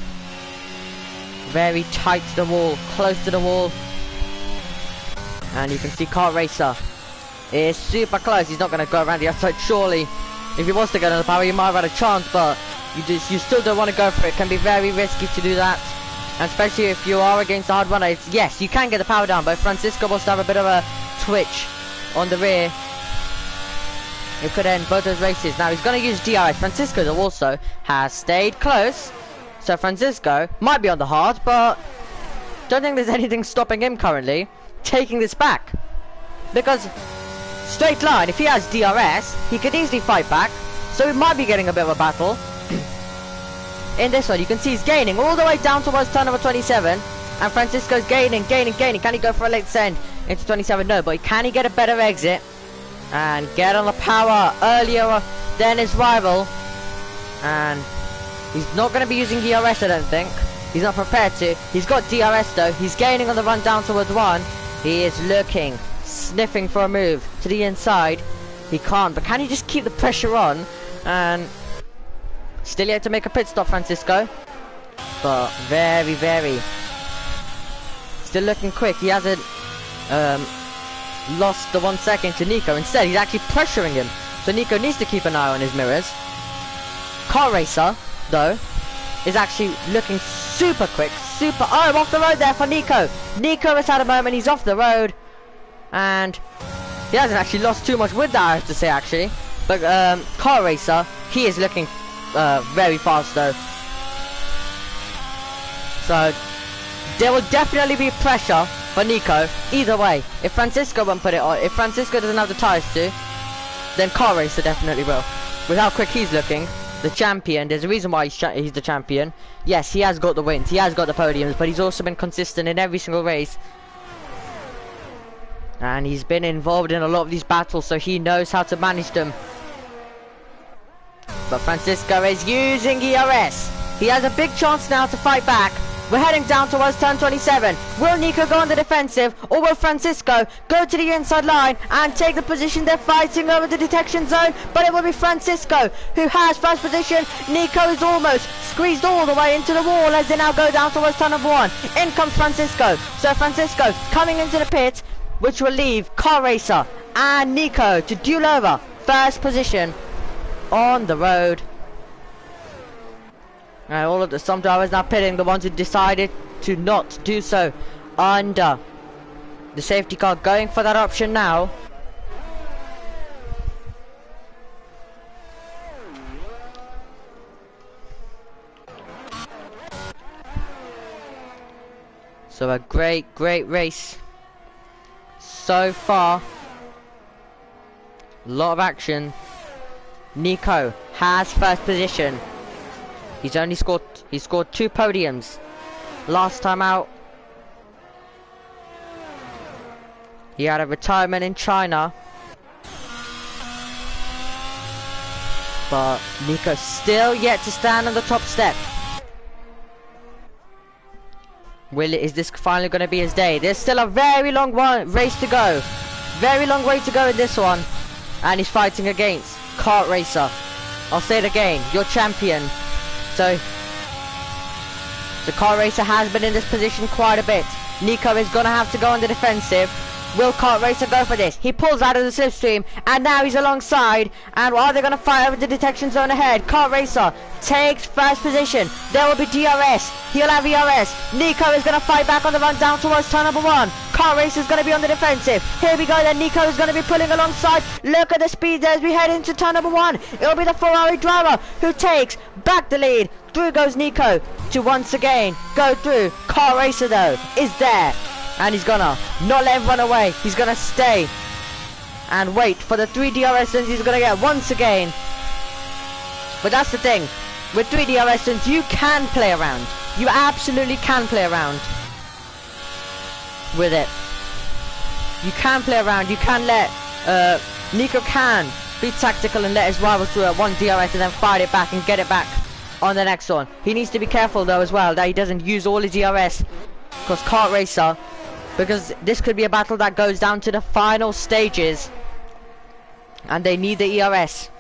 very tight to the wall, close to the wall. And you can see Kart Racer is super close. He's not going to go around the outside. Surely, if he wants to go to the power, he might have had a chance, but you still don't want to go for it. It can be very risky to do that, and especially if you are against the hard runner. Yes, you can get the power down, but Francisco wants to have a bit of a twitch on the rear. It could end both those races. Now he's going to use DRS. Francisco though also has stayed close, so Francisco might be on the hard, but don't think there's anything stopping him currently taking this back, because straight line, if he has DRS, he could easily fight back, so he might be getting a bit of a battle. In this one, you can see he's gaining all the way down towards turn number 27, and Francisco's gaining. Can he go for a late descent into 27? No, but can he get a better exit and get on the power earlier than his rival? And he's not going to be using DRS, I don't think. He's not prepared to. He's got DRS though. He's gaining on the run down towards 1. He is looking, sniffing for a move to the inside. He can't, but can he just keep the pressure on? And still yet to make a pit stop, Francisco. But very still looking quick. He hasn't lost the 1 second to Nico. Instead, he's actually pressuring him. So Nico needs to keep an eye on his mirrors. Kart Racer, though, is actually looking super quick. Oh, off the road there for Nico. Nico has had a moment. He's off the road. And he hasn't actually lost too much with that, I have to say, actually. But Kart Racer, he is looking very fast, though. So there will definitely be pressure for Nico either way. If Francisco won't put it on, if Francisco doesn't have the tyres to, then Kart Racer definitely will. With how quick he's looking, the champion, there's a reason why he's the champion. Yes, he has got the wins, he has got the podiums, but he's also been consistent in every single race. And he's been involved in a lot of these battles, so he knows how to manage them. But Francisco is using ERS. He has a big chance now to fight back. We're heading down towards turn 27. Will Nico go on the defensive, or will Francisco go to the inside line and take the position? They're fighting over the detection zone, but it will be Francisco who has first position. Nico is almost squeezed all the way into the wall as they now go down towards turn number 1. In comes Francisco. So Francisco coming into the pit, which will leave Kart Racer and Nico to duel over first position on the road. And all of the some drivers now pitting, the ones who decided to not do so under the safety car, going for that option now. So a great race so far. A lot of action. Nico has first position. He scored 2 podiums last time out. He had a retirement in China, but Nico still yet to stand on the top step. Is this finally going to be his day? There's still a very long race to go. Very long way to go in this one. And he's fighting against Kart Racer. I'll say it again, your champion. So the Kart Racer has been in this position quite a bit. Nico is going to have to go on the defensive. Will Kart Racer go for this? He pulls out of the slipstream, and now he's alongside. And are they going to fight over the detection zone ahead? Kart Racer takes first position. There will be DRS. He'll have ERS. Nico is going to fight back on the run down towards turn number 1. Kart Racer is going to be on the defensive. Here we go then. Nico is going to be pulling alongside. Look at the speed there as we head into turn number 1. It'll be the Ferrari driver who takes back the lead. Through goes Nico to once again go through. Kart Racer though is there. And he's gonna not let him run away. He's gonna stay and wait for the 3 DRS zones he's gonna get once again. But that's the thing. With 3 DRS zones, you can play around. You absolutely can play around with it. You can play around. You can let Nico can be tactical and let his rival through at 1 DRS and then fight it back and get it back on the next one. He needs to be careful though as well that he doesn't use all his DRS, because Kart Racer because this could be a battle that goes down to the final stages, and they need the ERS.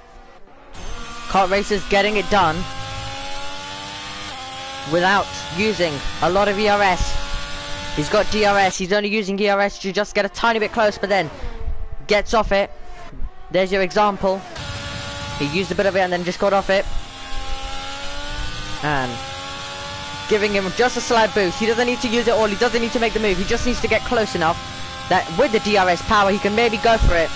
Kart Racer's getting it done without using a lot of ERS. He's got DRS, he's only using ERS to just get a tiny bit close, but then gets off it. There's your example. He used a bit of it and then just got off it. And giving him just a slight boost. He doesn't need to use it all, he doesn't need to make the move, he just needs to get close enough that with the DRS power he can maybe go for it.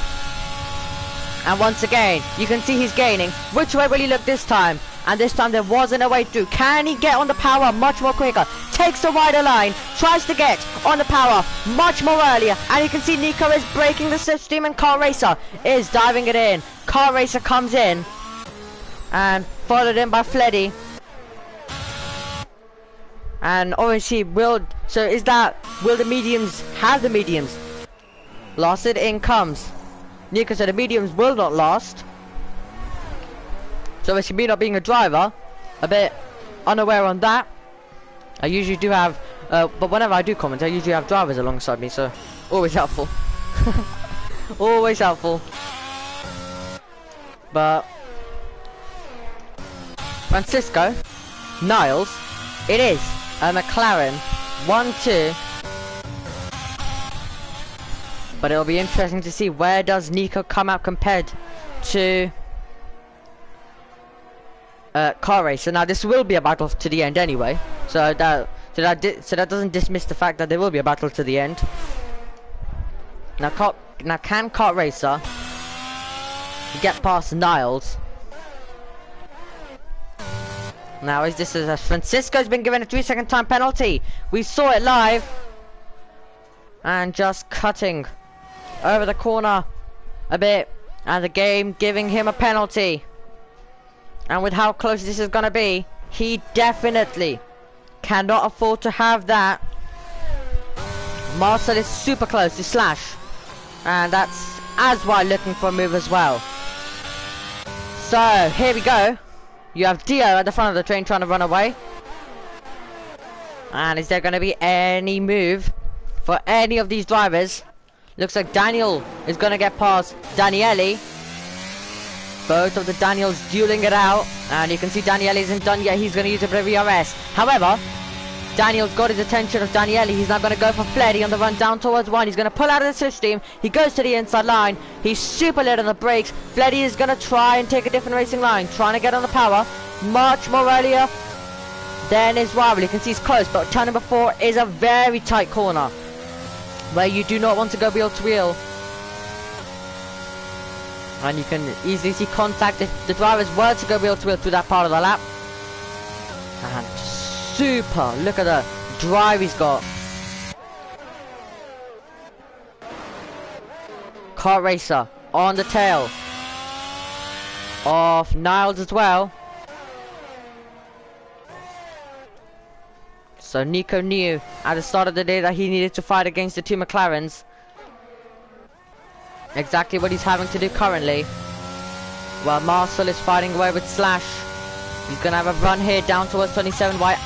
And once again, you can see he's gaining. Which way will he look this time? And this time there wasn't a way through. Can he get on the power much more quicker? Takes the wider line, tries to get on the power much more earlier. And you can see Nico is breaking the slipstream and Kart Racer is diving it in. Kart Racer comes in and followed in by Fleddy. And obviously will the mediums have the mediums? Lasted, in comes Nico, so the mediums will not last. So obviously me not being a driver, a bit unaware on that. I usually do have, but whenever I do comment, I usually have drivers alongside me, so always helpful. Always helpful. But Francisco, Niles, it is a McLaren 1-2. But it'll be interesting to see where does Nico come out compared to Kart Racer. Now this will be a battle to the end anyway, so that doesn't dismiss the fact that there will be a battle to the end. Now can Kart Racer get past Niles? Now is this as Francisco's been given a 3-second time penalty? We saw it live, and just cutting over the corner a bit, and the game giving him a penalty. And with how close this is gonna be, he definitely cannot afford to have that. Marcel is super close to Slash, and that's Aswai looking for a move as well. So here we go. You have Dio at the front of the train trying to run away. And is there gonna be any move for any of these drivers? Looks like Daniel is gonna get past Daniele. Both of the Daniels dueling it out, and you can see Daniele isn't done yet. He's gonna use a bit of ERS. However, Daniel's got his attention of Daniele. He's now gonna go for Fleddy on the run down towards one. He's gonna pull out of the system. He goes to the inside line. He's super lit on the brakes. Fleddy is gonna try and take a different racing line, trying to get on the power much more earlier than his rival. You can see he's close, but turn number 4 is a very tight corner where you do not want to go wheel to wheel. And you can easily see contact if the drivers were to go wheel to wheel through that part of the lap. And super, look at the drive he's got. Kart Racer on the tail of Niles as well. So Nico knew at the start of the day that he needed to fight against the two McLarens. Exactly what he's having to do currently. While Marcel is fighting away with Slash. He's going to have a run here down towards 27, while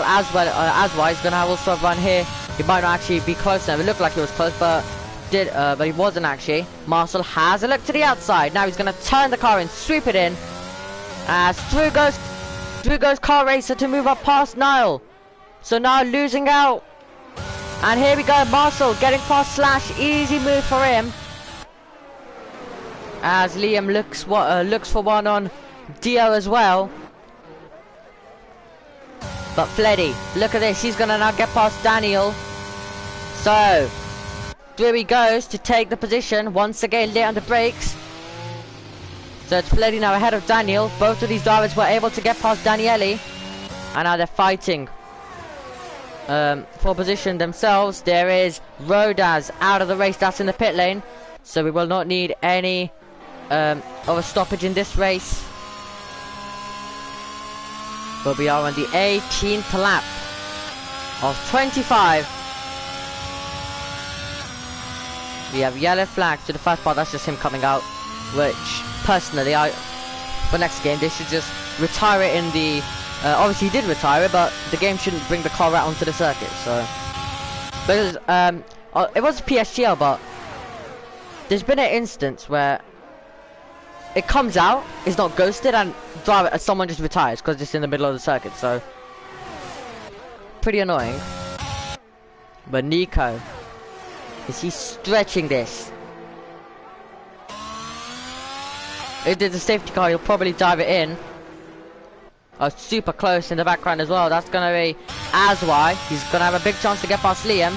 Aswai is going to have also a run here. He might not actually be close enough. It looked like he was close, but he wasn't actually. Marcel has a look to the outside. Now he's going to turn the car and sweep it in. As through goes Kart Racer to move up past Niall. So now losing out. And here we go, Marcel getting past Slash. Easy move for him. As Liam looks for one on Dio as well. But Fleddy, look at this. He's going to now get past Daniel. So through he goes to take the position. Once again, lit on the brakes. So it's Fleddy now ahead of Daniel. Both of these drivers were able to get past Daniele. And now they're fighting for position themselves. There is Rodas out of the race. That's in the pit lane. So we will not need any of a stoppage in this race. But we are on the 18th lap of 25. We have yellow flag to the first part. That's just him coming out. Which, personally, for next game, they should just retire it in the... obviously, he did retire it, but the game shouldn't bring the car out onto the circuit, so... Because it was PSGL, but there's been an instance where it comes out, it's not ghosted, and someone just retires because it's in the middle of the circuit. So pretty annoying. But Nico, is he stretching this? If there's a safety car, he'll probably dive it in. Oh, super close in the background as well. That's gonna be Aswai. He's gonna have a big chance to get past Liam,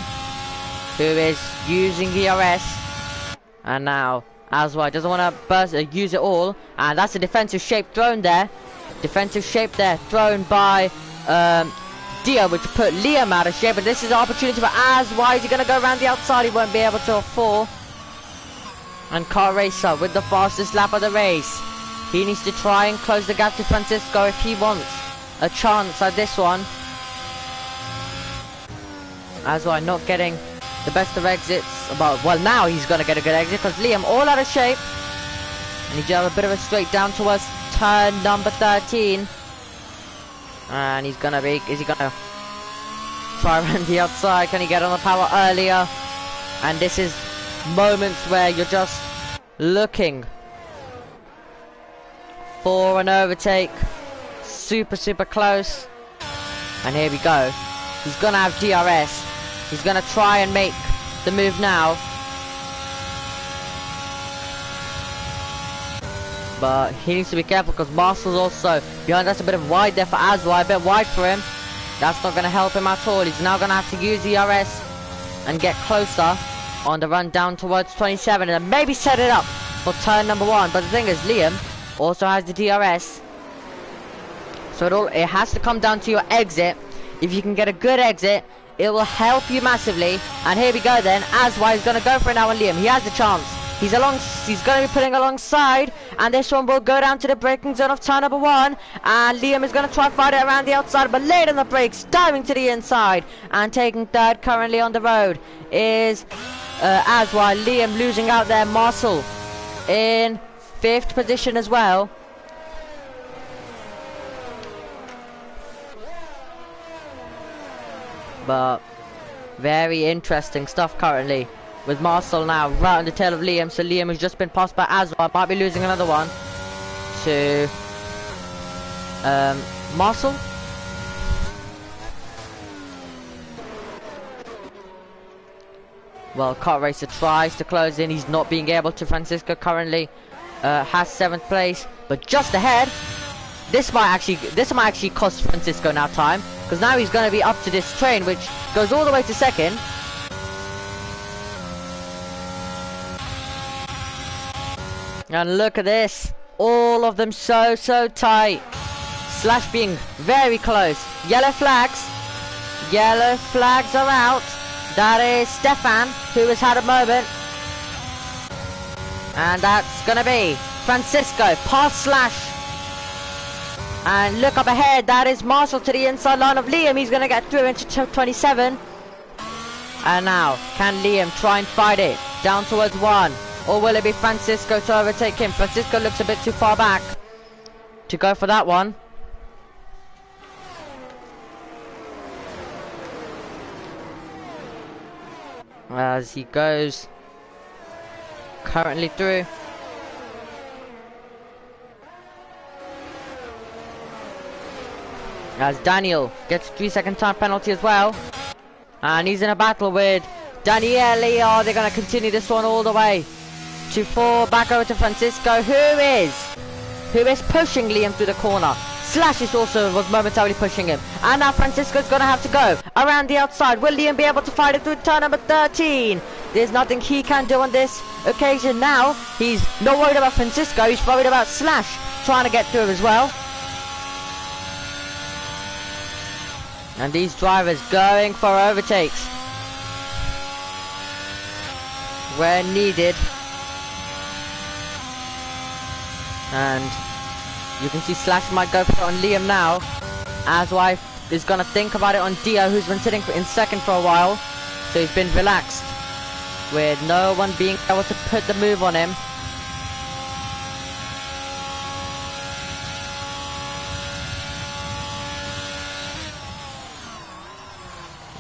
who is using ERS. And now Aswai doesn't want to use it all, and that's a defensive shape thrown there. Defensive shape there, thrown by Dio, which put Liam out of shape. But this is an opportunity for Aswai. Is he gonna go around the outside? He won't be able to fall. And Car Racer with the fastest lap of the race. He needs to try and close the gap to Francisco if he wants a chance at this one. Aswai not getting the best of exits. Well, now he's going to get a good exit because Liam all out of shape. And he have a bit of a straight down towards turn number 13. And he's going to be... Is he going to try around the outside? Can he get on the power earlier? And this is moments where you're just looking for an overtake. Super close. And here we go. He's gonna have DRS. He's gonna try and make the move now. But he needs to be careful because Marcel's also behind. That's a bit of wide there for Aswai. A bit wide for him. That's not gonna help him at all. He's now gonna have to use DRS and get closer on the run down towards 27 and maybe set it up for turn number 1. But the thing is, Liam also has the DRS, so it has to come down to your exit. If you can get a good exit, it will help you massively. And here we go then. Aswai is going to go for it now on Liam. He has a chance. He's going to be putting alongside, and this one will go down to the braking zone of turn number 1. And Liam is going to try and fight it around the outside, but late on the brakes, diving to the inside and taking third currently on the road is Aswai. Liam losing out there. Marcel in 5th position as well. But very interesting stuff currently with Marcel now right on the tail of Liam. So Liam has just been passed by Aswai. Might be losing another one to Marcel. Well, Kart Racer tries to close in. He's not being able to. Francisco currently has 7th place, but just ahead. This might actually cost Francisco now time, because now he's going to be up to this train, which goes all the way to 2nd. And look at this, all of them so tight. Slash being very close. Yellow flags are out. That is Stefan, who has had a moment. And that's gonna be Francisco past Slash. And look up ahead, that is Marcel to the inside line of Liam. He's gonna get through into 27. And now, can Liam try and fight it down towards 1? Or will it be Francisco to overtake him? Francisco looks a bit too far back to go for that one. As he goes currently through. As Daniel gets 3-second time penalty as well. And he's in a battle with Daniele. Are they going to continue this one all the way to 4? Back over to Francisco, who is pushing Liam through the corner. Slash is also was momentarily pushing him. And now Francisco's going to have to go around the outside. Will Liam be able to fight it through turn number 13? There's nothing he can do on this occasion now. He's not worried about Francisco. He's worried about Slash trying to get through as well. And these drivers going for overtakes where needed. And you can see Slash might go for it on Liam now. Aswai is going to think about it on Dio, who's been sitting in 2nd for a while. So he's been relaxed with no one being able to put the move on him.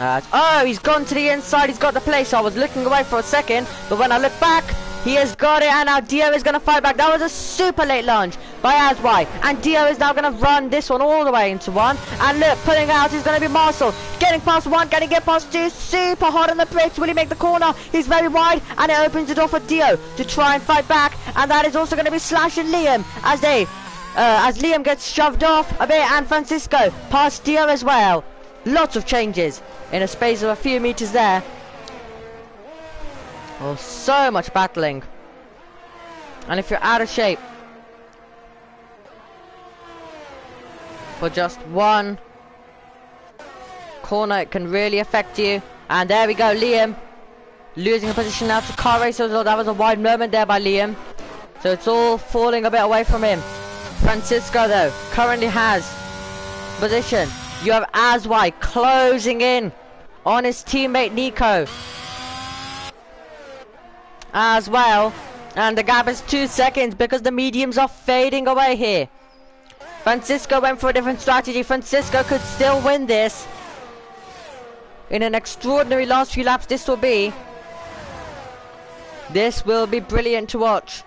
Oh, he's gone to the inside. He's got the place. I was looking away for a second, but when I look back, he has got it, and now Dio is going to fight back. That was a super late lunge by Aswai, and Dio is now going to run this one all the way into one. And look, pulling out is going to be Marcel. Getting past one, can he get past two? Super hard on the brakes. Will he make the corner? He's very wide, and it opens the door for Dio to try and fight back. And that is also going to be Slash and Liam as Liam gets shoved off a bit, and Francisco past Dio as well. Lots of changes in a space of a few meters there. Oh, so much battling. And if you're out of shape for just one corner, it can really affect you. And there we go, Liam losing a position now to Car Racer. That was a wide moment there by Liam, so it's all falling a bit away from him. Francisco though currently has position. You have Aswai closing in on his teammate Nico as well, and the gap is 2 seconds because the mediums are fading away here. Francisco went for a different strategy. Francisco could still win this in an extraordinary last few laps. This will be brilliant to watch.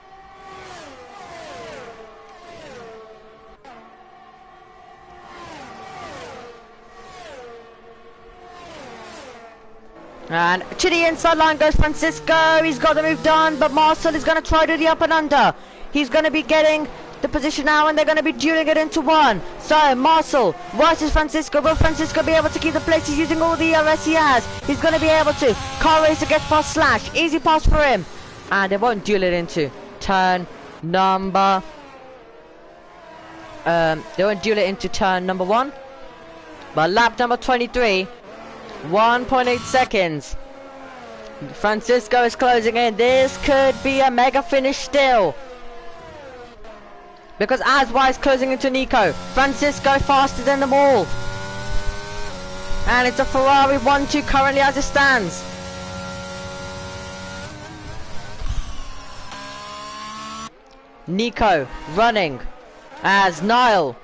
And to the inside line goes Francisco. He's got the move done, but Marcel is going to try to do the up and under. He's going to be getting the position now, and they're going to be dueling it into one. So Marcel versus Francisco. Will Francisco be able to keep the place? He's using all the ERS he has. He's going to be able to. Car Racer gets past Slash. Easy pass for him. And they won't duel it into turn number... they won't duel it into turn number 1. But lap number 23... 1.8 seconds. Francisco is closing in. This could be a mega finish still, because Aswai is closing into Nico. Francisco faster than them all, and it's a Ferrari 1-2 currently as it stands. Nico running as Niall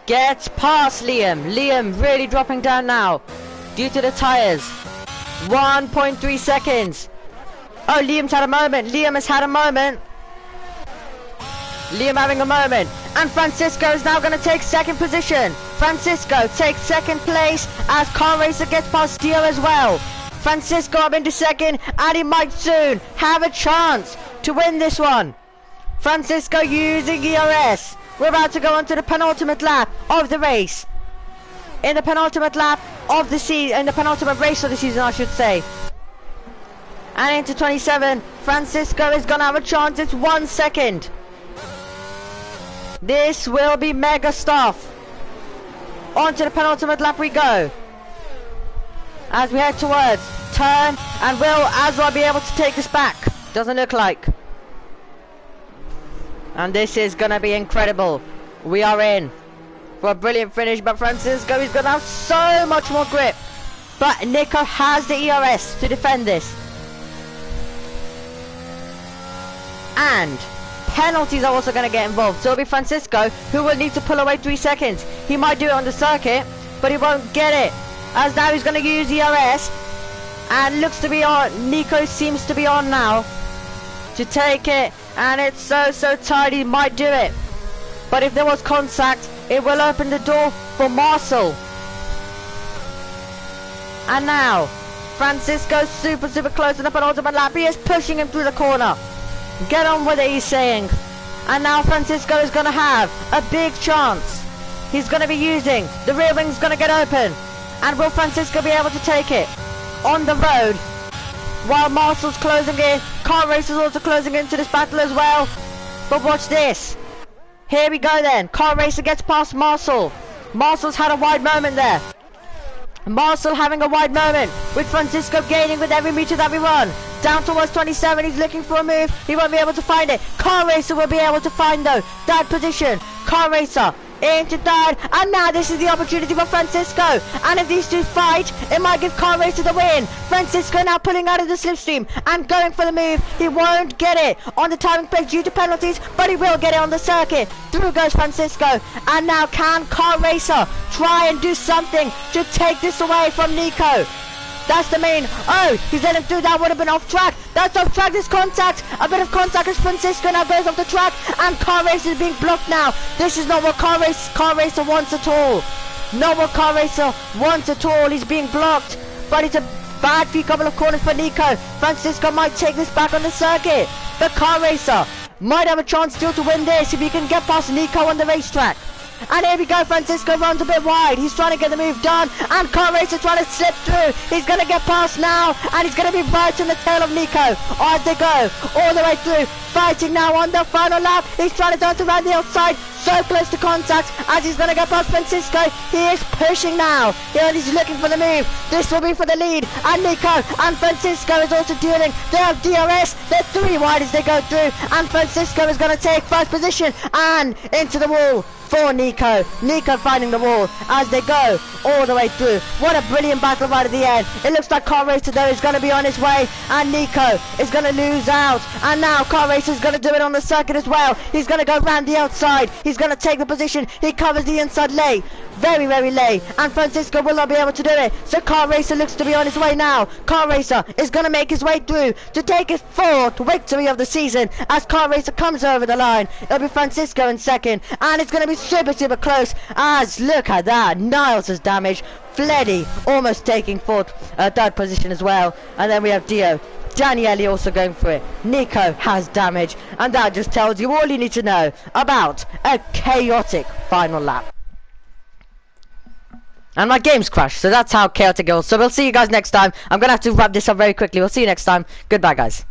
gets past Liam. Liam really dropping down now due to the tyres. 1.3 seconds. Oh, Liam's had a moment. Liam has had a moment. Liam having a moment. And Francisco is now going to take second position. Francisco takes second place as Car Racer gets past Dio as well. Francisco up into second, and he might soon have a chance to win this one. Francisco using ERS. We're about to go on to the penultimate lap of the race. In the penultimate lap of the season, in the penultimate race of the season, I should say. And into 27, Francisco is gonna have a chance. It's 1 second. This will be mega stuff. On to the penultimate lap we go, as we head towards turn, and will Aswai be able to take this back? Doesn't look like. And this is gonna be incredible. We are in for a brilliant finish, but Francisco is gonna have so much more grip. But Nico has the ERS to defend this. And penalties are also going to get involved. So it'll be Francisco who will need to pull away 3 seconds. He might do it on the circuit, but he won't get it, as now he's going to use ERS. And looks to be on. Nico seems to be on now to take it. And it's so tight, he might do it. But if there was contact, it will open the door for Marcel. And now Francisco's super close to the penultimate lap. He is pushing him through the corner. Get on with it, he's saying. And now Francisco is going to have a big chance. He's going to be using the rear wing's going to get open. And will Francisco be able to take it on the road while Marcel's closing in? Car Racer's also closing into this battle as well. But watch this. Here we go then. Car Racer gets past Marcel. Marcel's had a wide moment there. Marcel having a wide moment, with Francisco gaining with every meter that we run. Down towards 27, he's looking for a move. He won't be able to find it. Car Racer will be able to find though that position. Car Racer into third, and now this is the opportunity for Francisco, and if these two fight, it might give Car Racer the win. Francisco now pulling out of the slipstream and going for the move. He won't get it on the timing plate due to penalties, but he will get it on the circuit. Through goes Francisco, and now can Car Racer try and do something to take this away from Nico? That's the main. Oh, he's let him through. That would have been off track. That's off track. This contact. A bit of contact as Francisco now goes off the track. And Car Racer is being blocked now. This is not what Car Racer wants at all. Not what Car Racer wants at all. He's being blocked. But it's a bad few couple of corners for Nico. Francisco might take this back on the circuit. But Car Racer might have a chance still to win this if he can get past Nico on the racetrack. And here we go, Francisco runs a bit wide. He's trying to get the move done, and Car Racer trying to slip through. He's going to get past now, and he's going to be right in the tail of Nico. On they go, all the way through. Fighting now on the final lap. He's trying to dance around the outside, so close to contact, as he's going to get past Francisco. He is pushing now, and he's looking for the move. This will be for the lead, and Nico and Francisco is also dueling. They have DRS, they're 3 wide as they go through, and Francisco is going to take first position, and into the wall for Nico. Nico finding the wall as they go all the way through. What a brilliant battle right at the end. It looks like Car Racer though is going to be on his way, and Nico is going to lose out. And now Car Racer is going to do it on the circuit as well. He's going to go round the outside. He's going to take the position. He covers the inside lane. Very, very late, and Francisco will not be able to do it. So Car Racer looks to be on his way now. Car Racer is going to make his way through to take his 4th victory of the season as Car Racer comes over the line. It'll be Francisco in second, and it's going to be super, super close as, look at that, Niles has damaged. Fleddy almost taking 3rd position as well, and then we have Dio. Daniele also going for it. Nico has damage, and that just tells you all you need to know about a chaotic final lap. And my game's crashed, so that's how chaotic it was. So we'll see you guys next time. I'm going to have to wrap this up very quickly. We'll see you next time. Goodbye, guys.